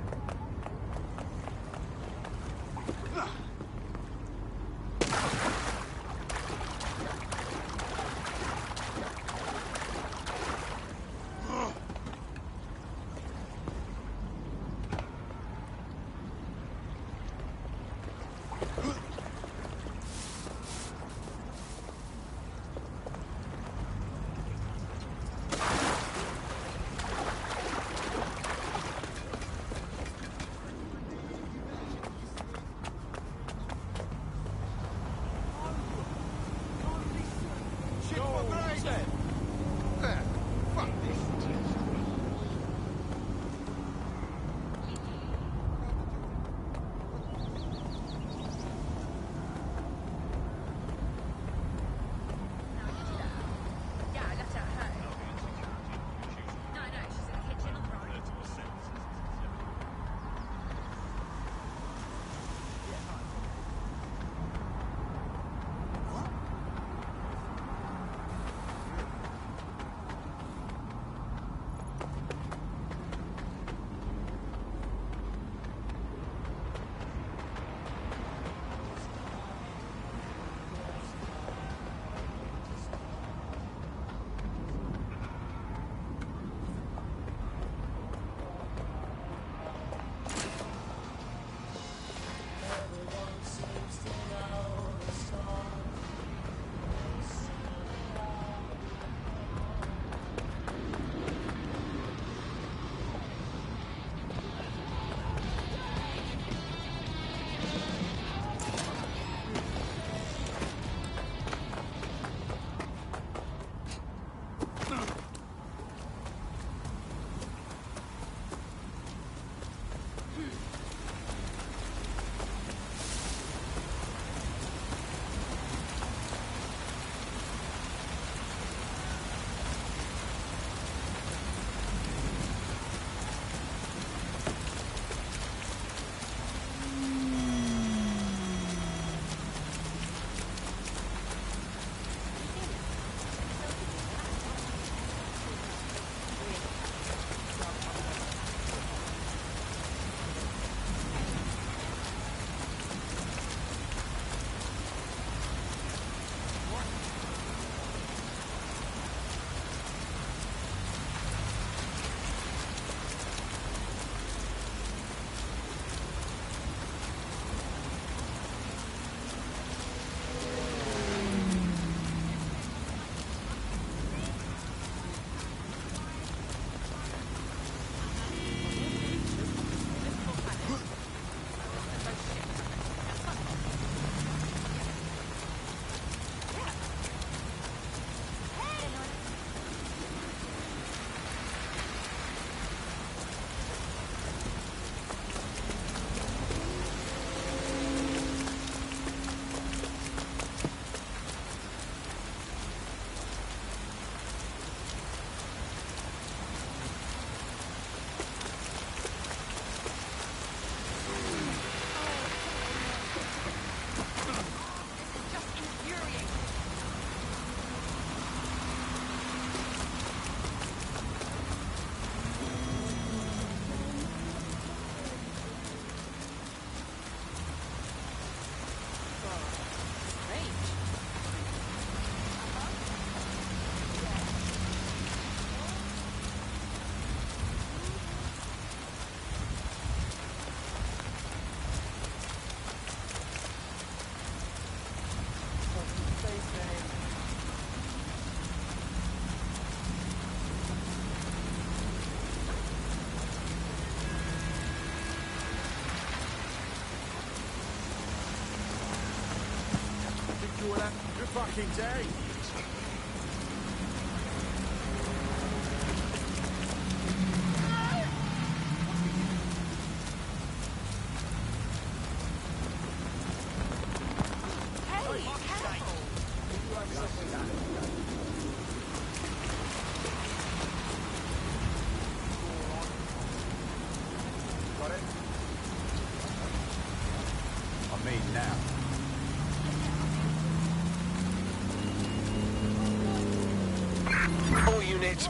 fucking day.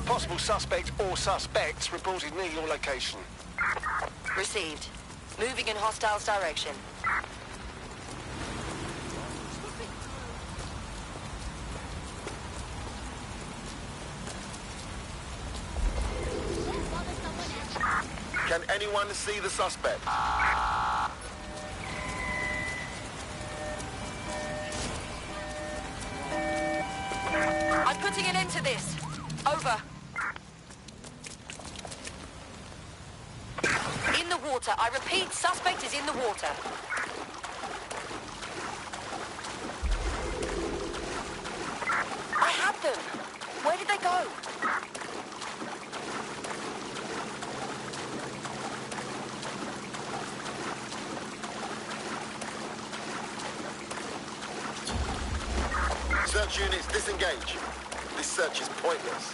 Possible suspect or suspects reported near your location. Received. Moving in hostiles' direction. Can anyone see the suspect? I'm putting an end to this. Over. In the water. I repeat, suspect is in the water. I had them. Where did they go? Search units, disengage. This search is pointless.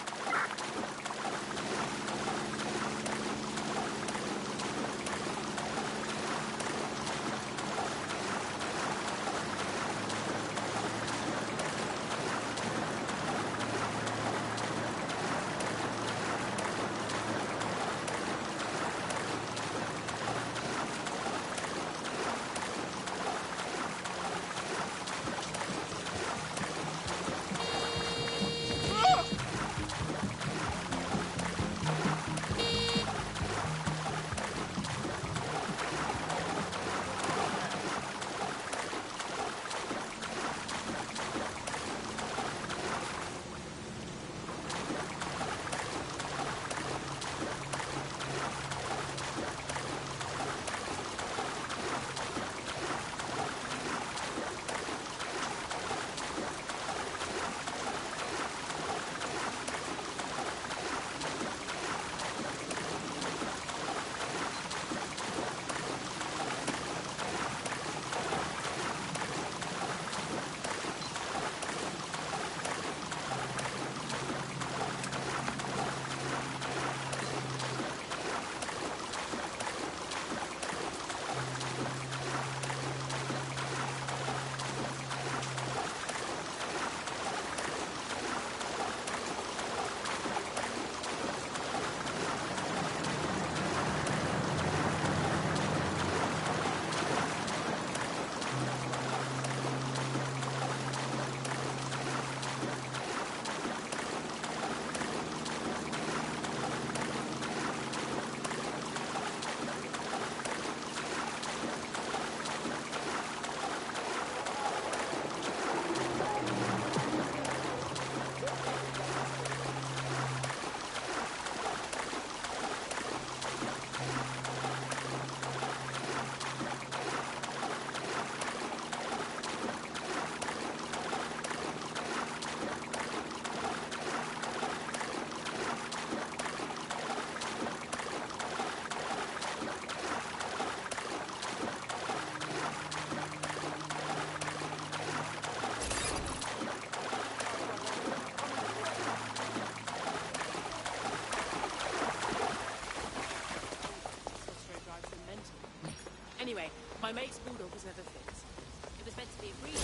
Anyway, my mate's bulldog was never fixed. It was meant to be a breed.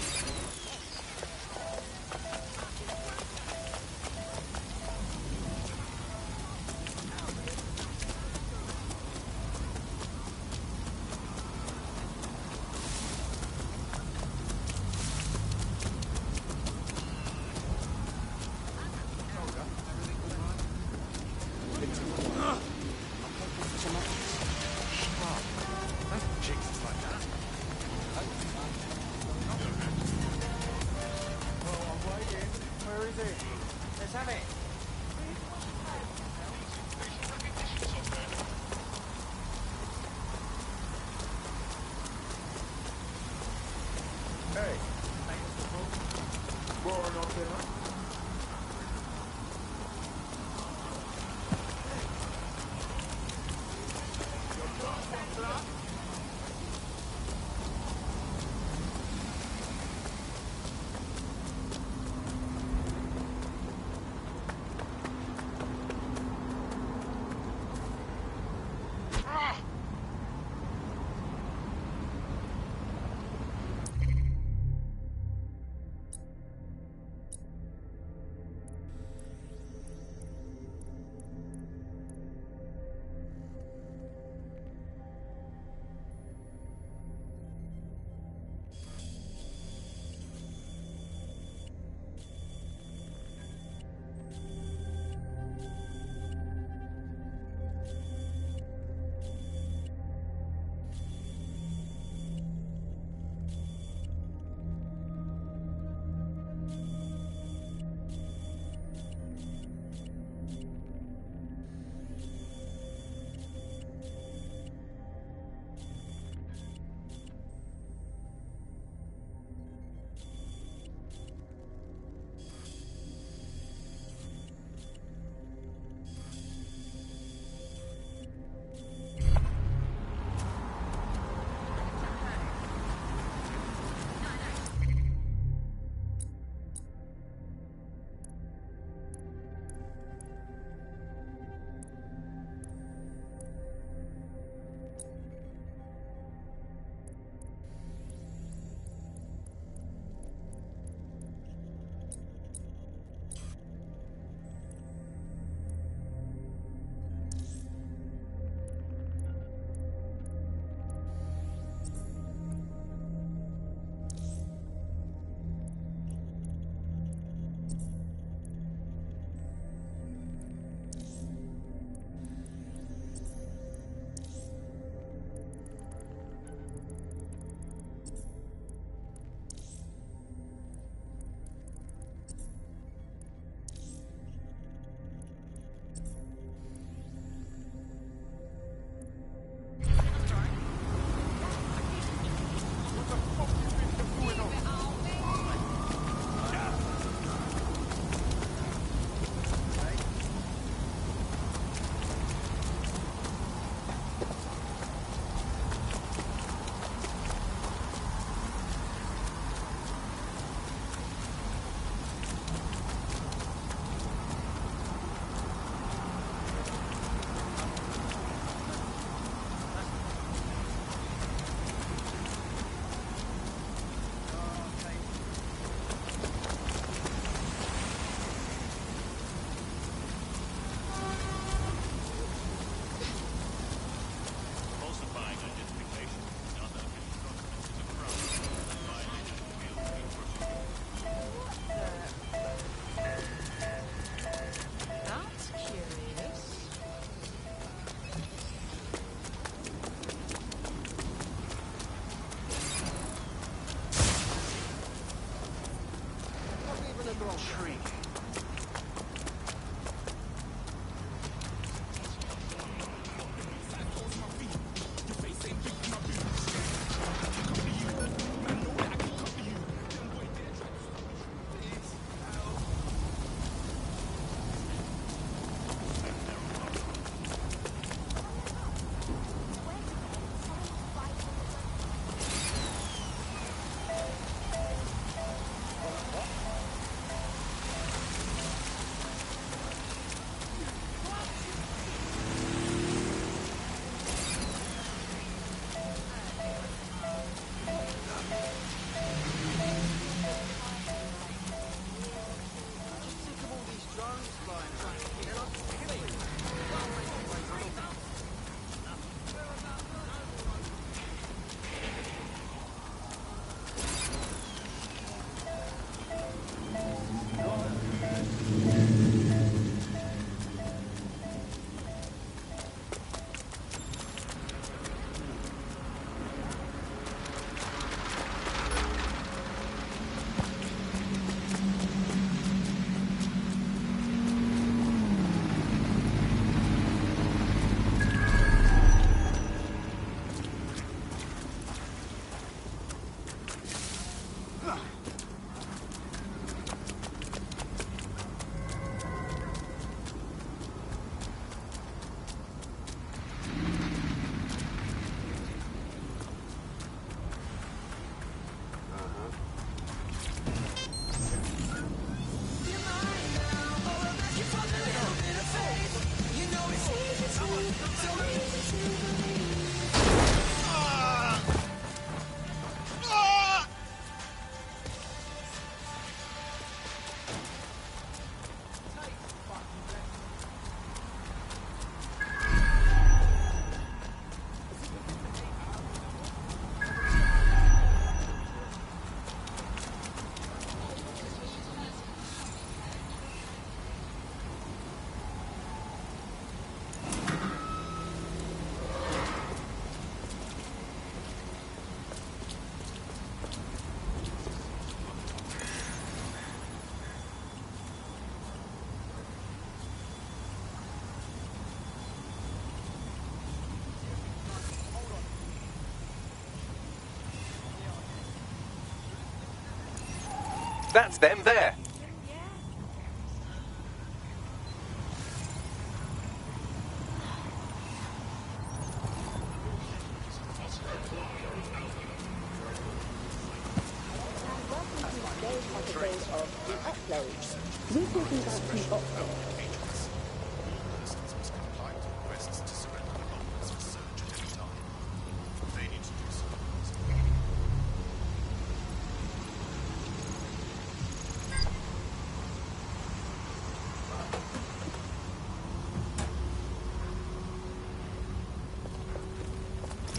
That's them there.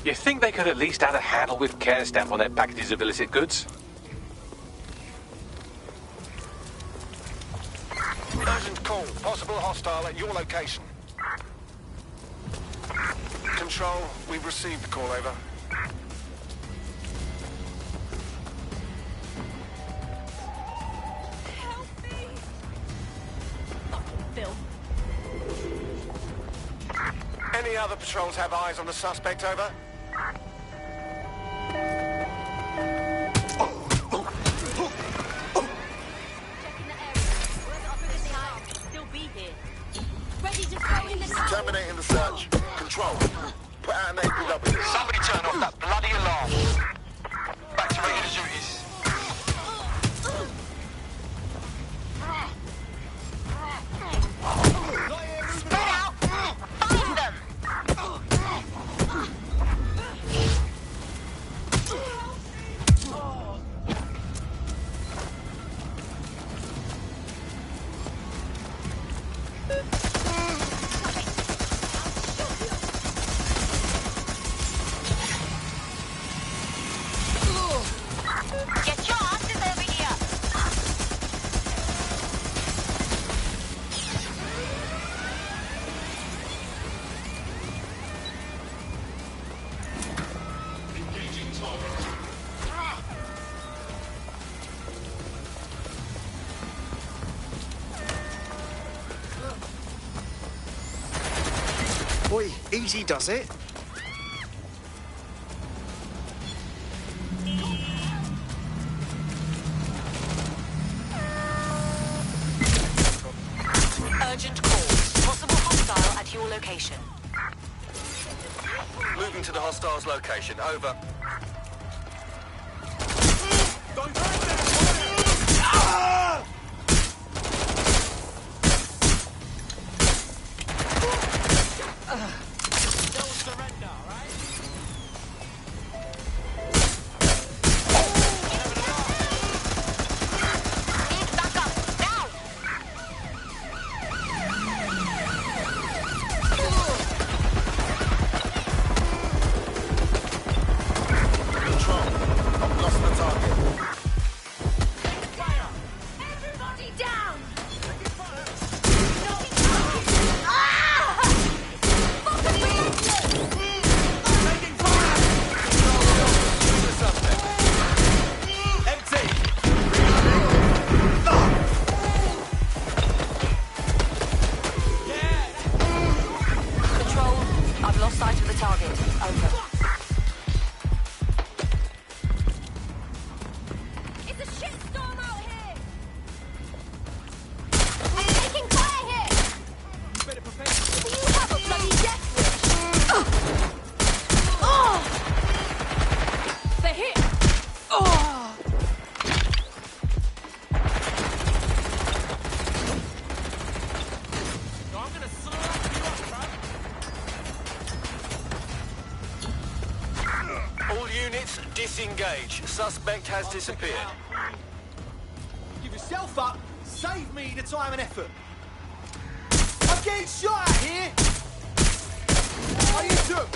You think they could at least add a handle with care stamp on their packages of illicit goods? Urgent call. Possible hostile at your location. Control, we've received the call, over. Any other patrols have eyes on the suspect, over? Terminating the search. Control. Put out an APW. Somebody turn off that bloody alarm. Back to regular duties. Spread out! Find them! Get your asses over here! Oi, easy does it. Urgent call. Possible hostile at your location. Moving to the hostile's location, over. Disengage. Suspect has disappeared. Give yourself up. Save me the time and effort. I'm getting shot out here. Are you too?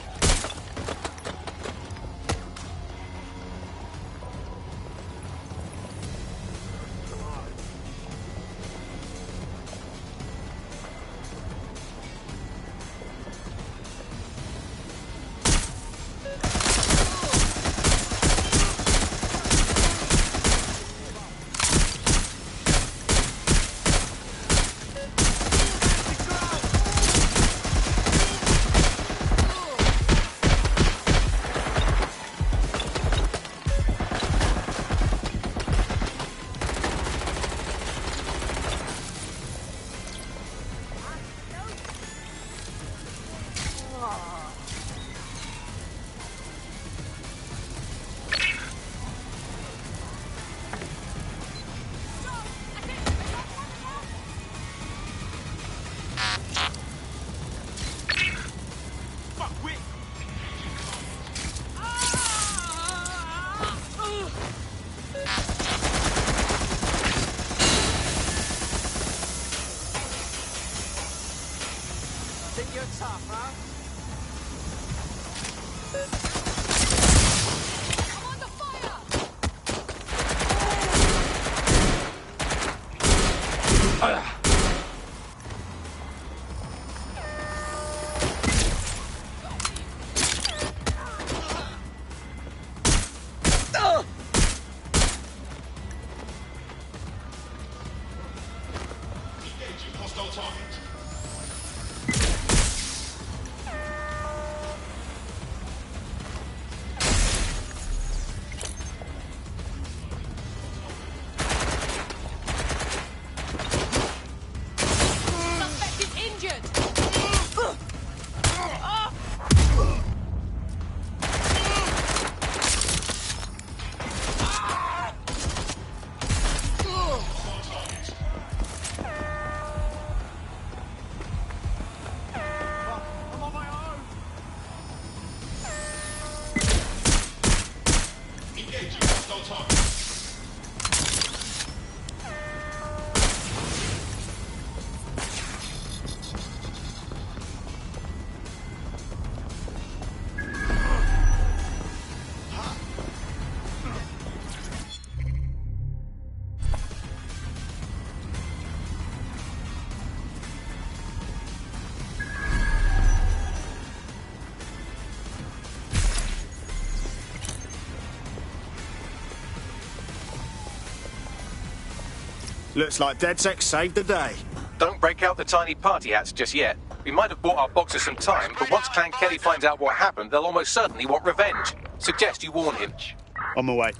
You're tough, huh? I'm under fire! Engaging hostile target. Suspect is injured! I'm on my own. Engaging hostile target. Looks like DedSec saved the day. Don't break out the tiny party hats just yet. We might have bought our boxers some time, but once Clan Kelly finds out what happened, they'll almost certainly want revenge. Suggest you warn him. On my way.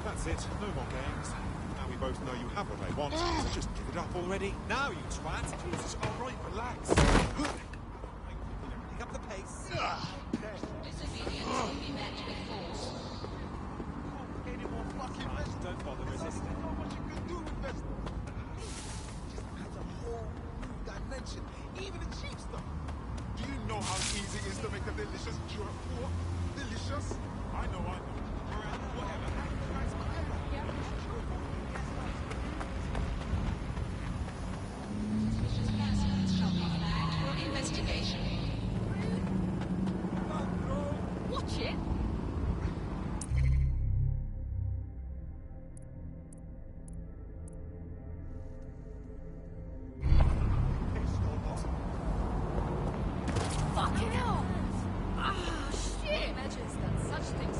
That's it. No more games. Now we both know you have what I want, so just give it up already. Now, you twat. Jesus, all right, relax. Pick up the pace. Disobedience will be met with force. Any more fucking rest? Don't bother resisting. There's not much you can do with this. Just adds a whole new dimension, even the cheap stuff. Do you know how easy it is to make a delicious jerk pork? Delicious? I know. Whatever. Suspicious persons shall be flagged for investigation. Watch it. Fucking hell! Ah, shit! Imagines that such things.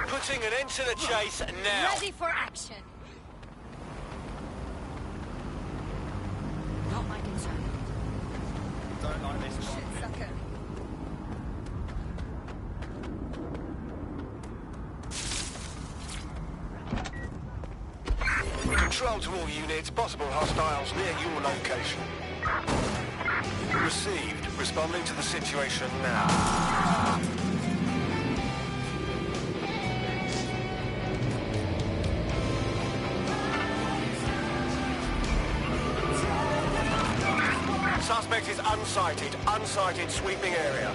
Putting an end to the chase now. Ready for action. Not my concern. Don't like this shit, sucker. Control to all units, possible hostiles near your location. Received. Responding to the situation now. Suspect is unsighted. Unsighted sweeping area.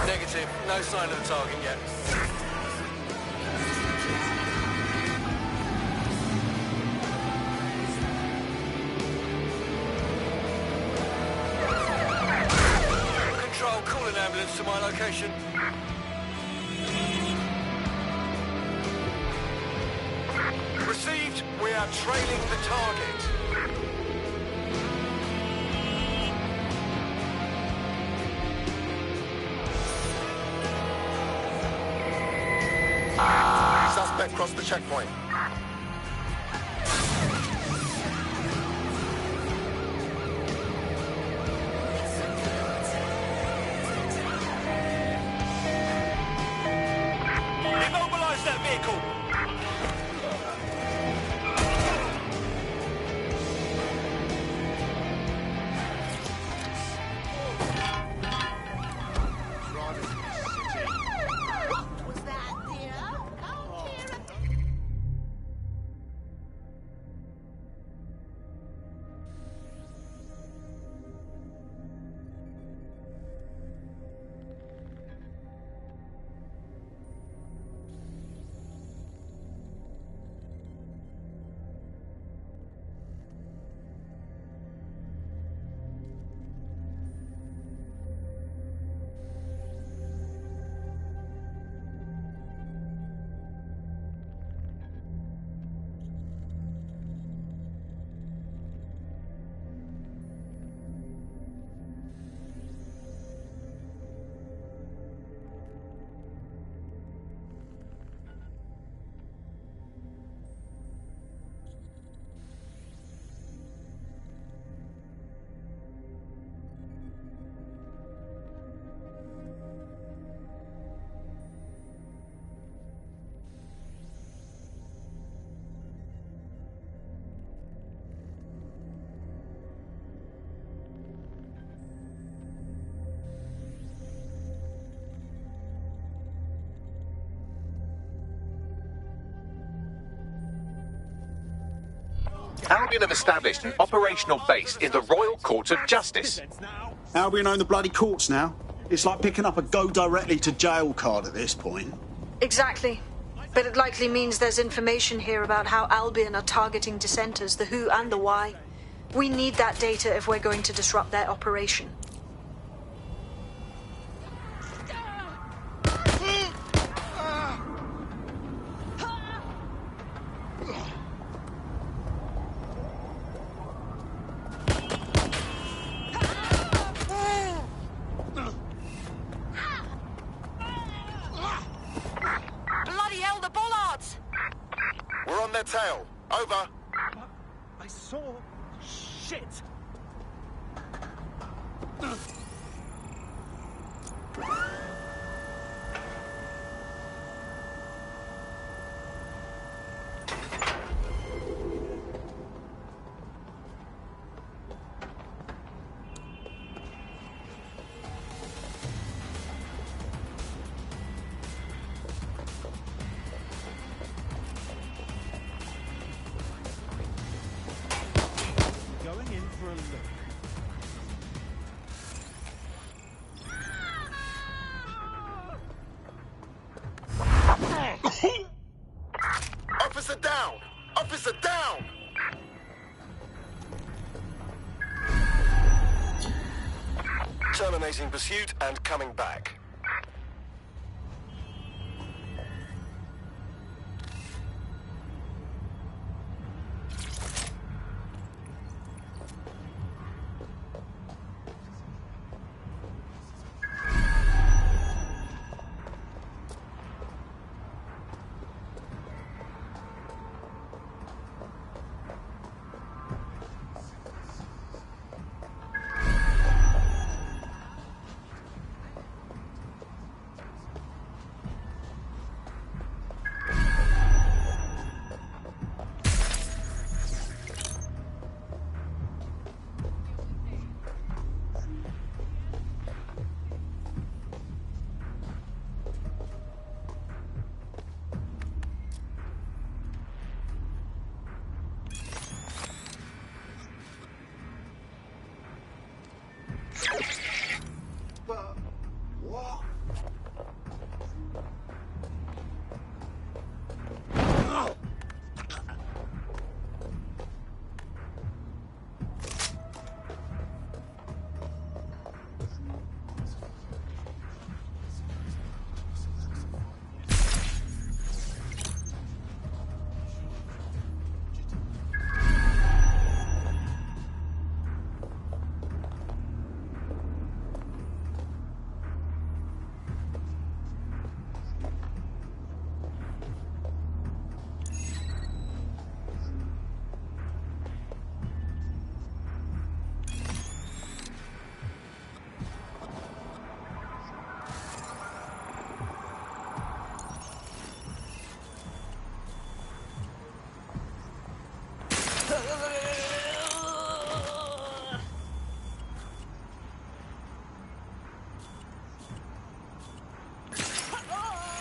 Negative. No sign of the target yet. Control, call an ambulance to my location. Received. We are trailing the target. Suspect crossed the checkpoint. Immobilize that vehicle. Albion have established an operational base in the Royal Court of Justice. Albion own the bloody courts now. It's like picking up a go directly to jail card at this point. Exactly. But it likely means there's information here about how Albion are targeting dissenters, the who and the why. We need that data if we're going to disrupt their operation. We're on their tail. Over. I saw... shit! Going in for a look. Officer down! Officer down! Terminating pursuit and coming back. What?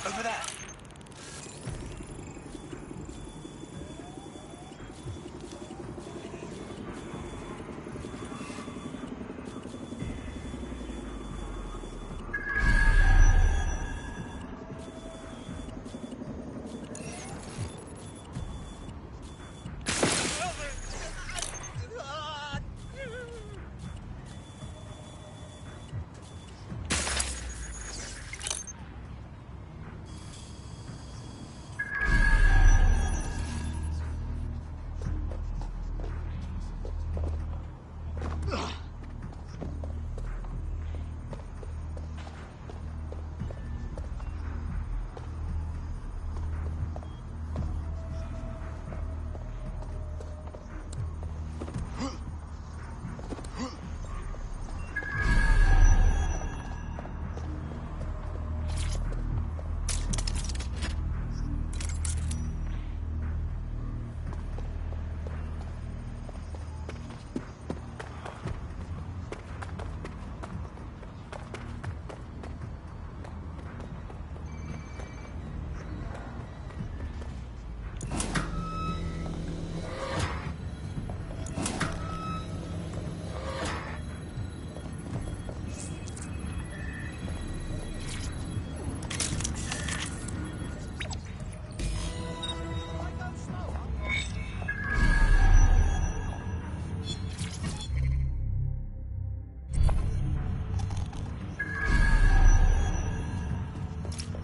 Over there.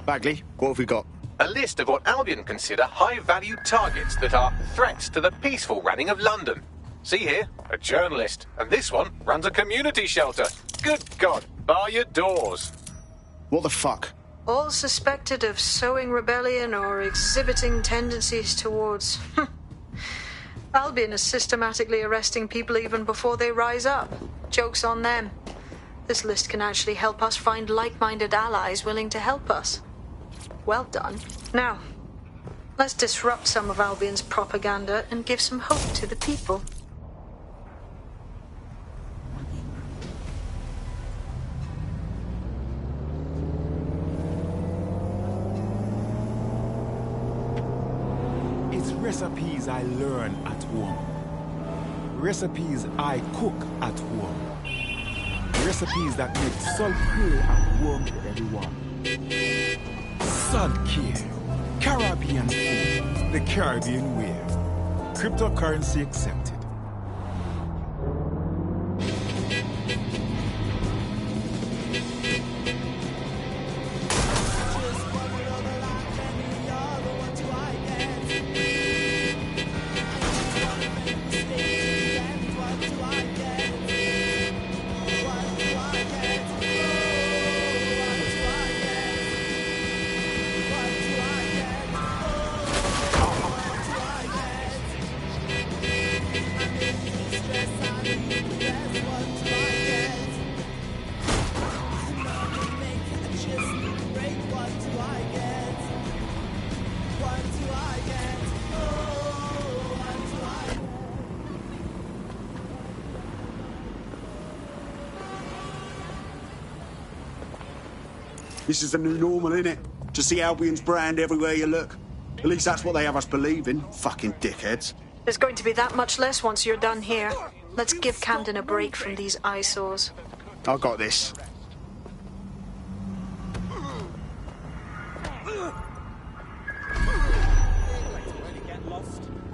Bagley, what have we got? A list of what Albion consider high-value targets that are threats to the peaceful running of London. See here, a journalist, and this one runs a community shelter. Good God, bar your doors. What the fuck? All suspected of sowing rebellion or exhibiting tendencies towards... Albion is systematically arresting people even before they rise up. Joke's on them. This list can actually help us find like-minded allies willing to help us. Well done. Now, let's disrupt some of Albion's propaganda and give some hope to the people. It's recipes I learn at home. Recipes I cook at home. Recipes that make salt pray and warm to everyone. Salt care. Caribbean food. The Caribbean way. Cryptocurrency accepted. This is the new normal, innit? To see Albion's brand everywhere you look. At least that's what they have us believing. Fucking dickheads. There's going to be that much less once you're done here. Let's give Camden a break from these eyesores. I got this.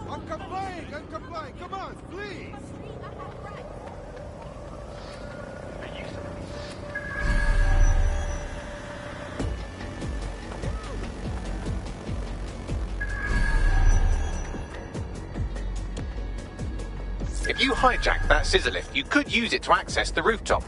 I'm complying! Come on, please! If you hijack that scissor lift, you could use it to access the rooftop.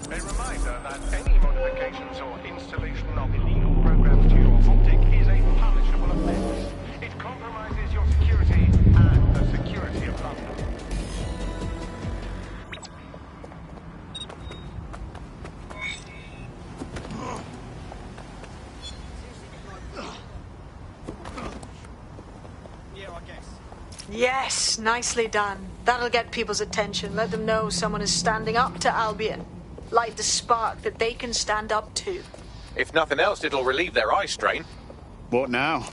A reminder that any modifications or installation of illegal programs to your optic is a punishable offense. It compromises your security and the security of London. Yes, nicely done. That'll get people's attention. Let them know someone is standing up to Albion. Light the spark that they can stand up to. If nothing else, it'll relieve their eye strain. What now?